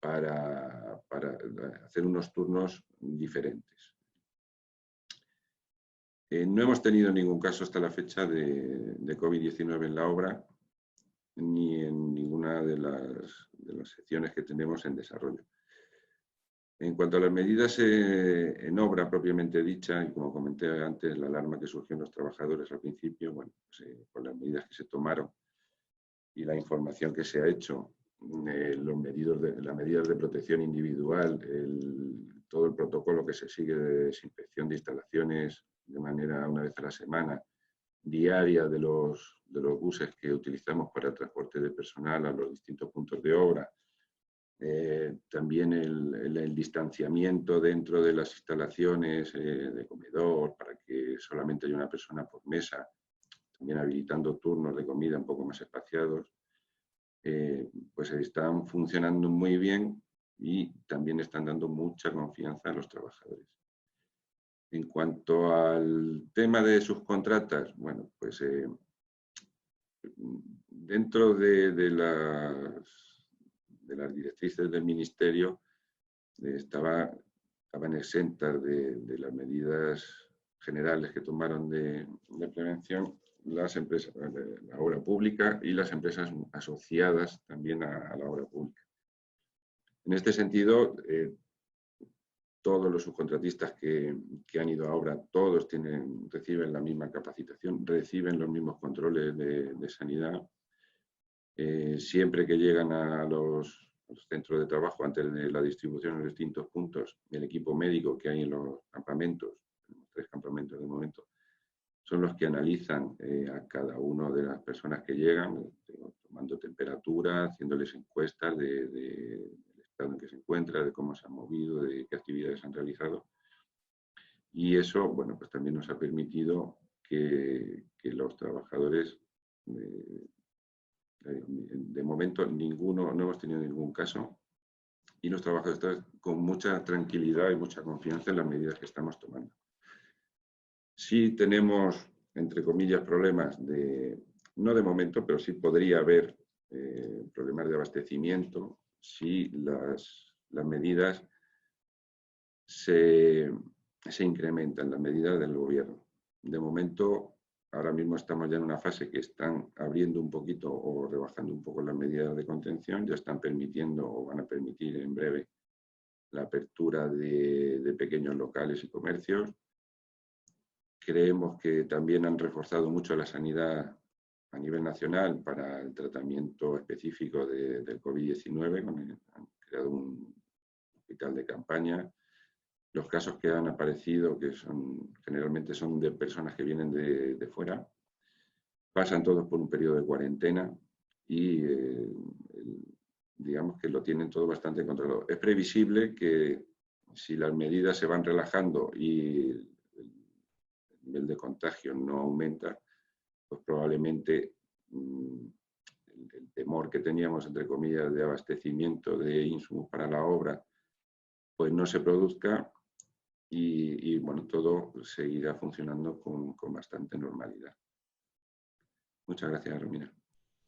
para hacer unos turnos diferentes. No hemos tenido ningún caso hasta la fecha de COVID-19 en la obra, ni en ninguna de las secciones que tenemos en desarrollo. En cuanto a las medidas en obra propiamente dicha, y como comenté antes, la alarma que surgió en los trabajadores al principio, bueno, pues, con las medidas que se tomaron y la información que se ha hecho, las medidas de protección individual, todo el protocolo que se sigue de desinfección de instalaciones de manera una vez a la semana, diaria de los buses que utilizamos para el transporte de personal a los distintos puntos de obra, también el distanciamiento dentro de las instalaciones de comedor para que solamente haya una persona por mesa, también habilitando turnos de comida un poco más espaciados, pues están funcionando muy bien y también están dando mucha confianza a los trabajadores. En cuanto al tema de subcontratas, bueno, pues dentro de las directrices del Ministerio estaban exentas de las medidas generales que tomaron de prevención las empresas, la obra pública y las empresas asociadas también a la obra pública. En este sentido, todos los subcontratistas que han ido a obra, todos reciben la misma capacitación, reciben los mismos controles de sanidad. Siempre que llegan a los centros de trabajo, antes de la distribución en los distintos puntos, el equipo médico que hay en los campamentos, 3 campamentos de momento, son los que analizan a cada una de las personas que llegan, tomando temperatura, haciéndoles encuestas del estado en que se encuentra, de cómo se han movido, de qué actividades han realizado. Y eso, bueno, pues también nos ha permitido que los trabajadores, de momento no hemos tenido ningún caso, y los trabajadores están con mucha tranquilidad y mucha confianza en las medidas que estamos tomando. Sí tenemos, entre comillas, problemas no de momento, pero sí podría haber problemas de abastecimiento si las medidas se incrementan, las medidas del gobierno. De momento, ahora mismo estamos ya en una fase que están abriendo un poquito o rebajando un poco las medidas de contención, ya están permitiendo o van a permitir en breve la apertura de pequeños locales y comercios. Creemos que también han reforzado mucho la sanidad a nivel nacional para el tratamiento específico del COVID-19. Han creado un hospital de campaña. Los casos que han aparecido, que generalmente son de personas que vienen de fuera, pasan todos por un periodo de cuarentena y digamos que lo tienen todo bastante controlado. Es previsible que si las medidas se van relajando y el nivel de contagio no aumenta, pues probablemente el temor que teníamos, entre comillas, de abastecimiento de insumos para la obra, pues no se produzca y bueno, todo seguirá funcionando con bastante normalidad. Muchas gracias, Romina.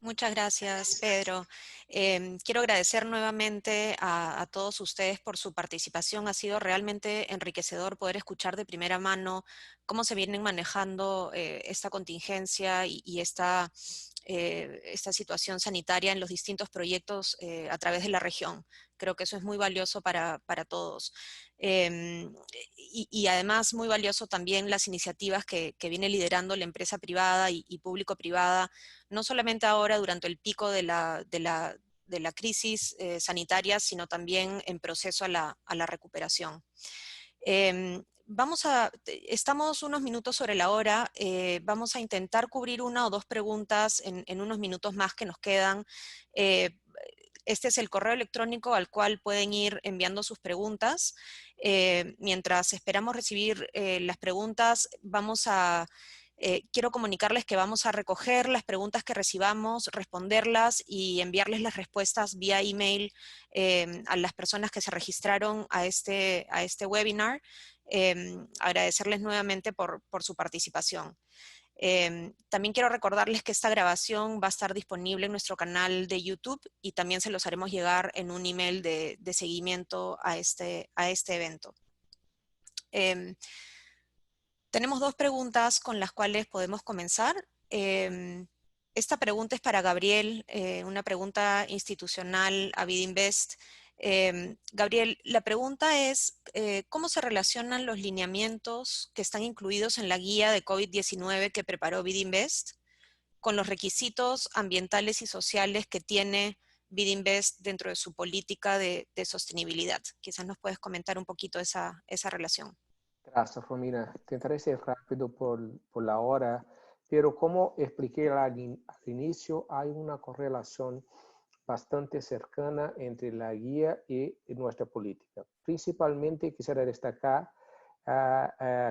Muchas gracias, Pedro. Quiero agradecer nuevamente a todos ustedes por su participación. Ha sido realmente enriquecedor poder escuchar de primera mano cómo se vienen manejando esta contingencia y esta situación sanitaria en los distintos proyectos a través de la región. Creo que eso es muy valioso para todos. Y además muy valioso también las iniciativas que viene liderando la empresa privada y público-privada, no solamente ahora durante el pico de la crisis sanitaria, sino también en proceso a la recuperación. Estamos unos minutos sobre la hora, vamos a intentar cubrir una o dos preguntas en unos minutos más que nos quedan. Este es el correo electrónico al cual pueden ir enviando sus preguntas. Mientras esperamos recibir las preguntas, quiero comunicarles que vamos a recoger las preguntas que recibamos, responderlas y enviarles las respuestas vía email a las personas que se registraron a este webinar. Agradecerles nuevamente por su participación. También quiero recordarles que esta grabación va a estar disponible en nuestro canal de YouTube y también se los haremos llegar en un email de seguimiento a este evento. Tenemos dos preguntas con las cuales podemos comenzar. Esta pregunta es para Gabriel, una pregunta institucional a Vidinvest. Gabriel, la pregunta es, ¿cómo se relacionan los lineamientos que están incluidos en la guía de COVID-19 que preparó Vidinvest con los requisitos ambientales y sociales que tiene Vidinvest dentro de su política de sostenibilidad? Quizás nos puedes comentar un poquito esa relación. Gracias, Romina. Intentaré ser rápido por la hora, pero como expliqué al inicio, hay una correlación bastante cercana entre la guía y nuestra política. Principalmente quisiera destacar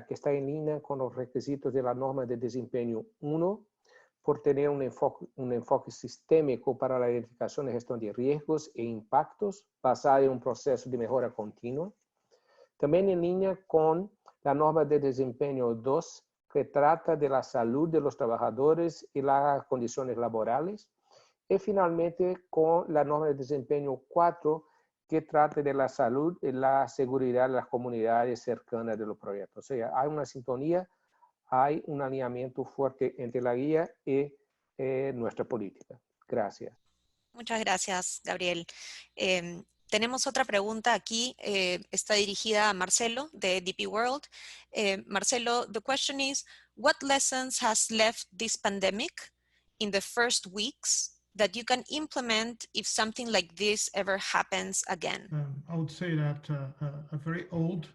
que está en línea con los requisitos de la norma de desempeño 1, por tener un enfoque sistémico para la identificación y gestión de riesgos e impactos basado en un proceso de mejora continua. También en línea con la norma de desempeño 2, que trata de la salud de los trabajadores y las condiciones laborales. Y finalmente con la norma de desempeño 4, que trata de la salud y la seguridad de las comunidades cercanas de los proyectos. O sea, hay una sintonía, hay un alineamiento fuerte entre la guía y nuestra política. Gracias. Muchas gracias, Gabriel. Tenemos otra pregunta aquí, está dirigida a Marcelo de DP World. Marcelo, the question is, what lessons has left this pandemic in the first weeks that you can implement if something like this ever happens again? I would say that a very old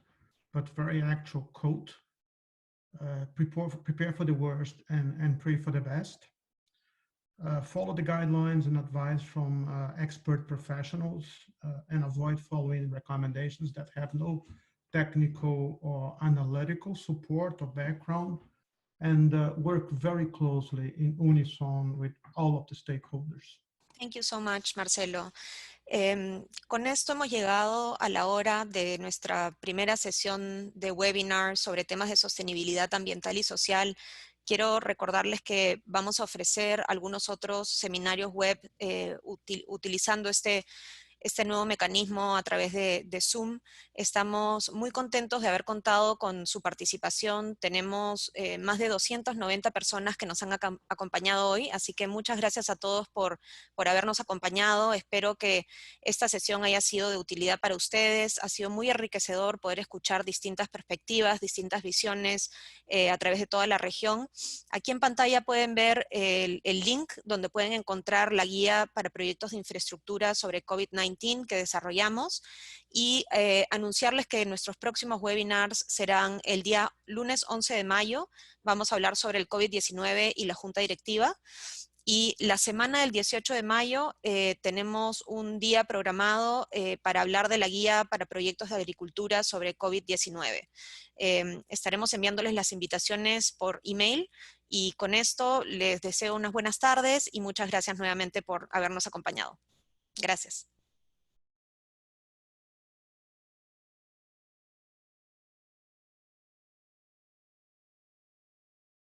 but very actual quote, prepare for the worst and pray for the best. Follow the guidelines and advice from expert professionals and avoid following recommendations that have no technical or analytical support or background, and work very closely in unison with all of the stakeholders. Thank you so much, Marcelo. Con esto hemos llegado a la hora de nuestra primera sesión de webinar sobre temas de sostenibilidad ambiental y social. Quiero recordarles que vamos a ofrecer algunos otros seminarios web utilizando este nuevo mecanismo a través de Zoom. Estamos muy contentos de haber contado con su participación. Tenemos más de 290 personas que nos han acompañado hoy, así que muchas gracias a todos por habernos acompañado. Espero que esta sesión haya sido de utilidad para ustedes. Ha sido muy enriquecedor poder escuchar distintas perspectivas, distintas visiones a través de toda la región. Aquí en pantalla pueden ver el link donde pueden encontrar la guía para proyectos de infraestructura sobre COVID-19 que desarrollamos y anunciarles que nuestros próximos webinars serán el día lunes 11 de mayo. Vamos a hablar sobre el COVID-19 y la Junta Directiva. Y la semana del 18 de mayo tenemos un día programado para hablar de la guía para proyectos de agricultura sobre COVID-19. Estaremos enviándoles las invitaciones por email y con esto les deseo unas buenas tardes y muchas gracias nuevamente por habernos acompañado. Gracias.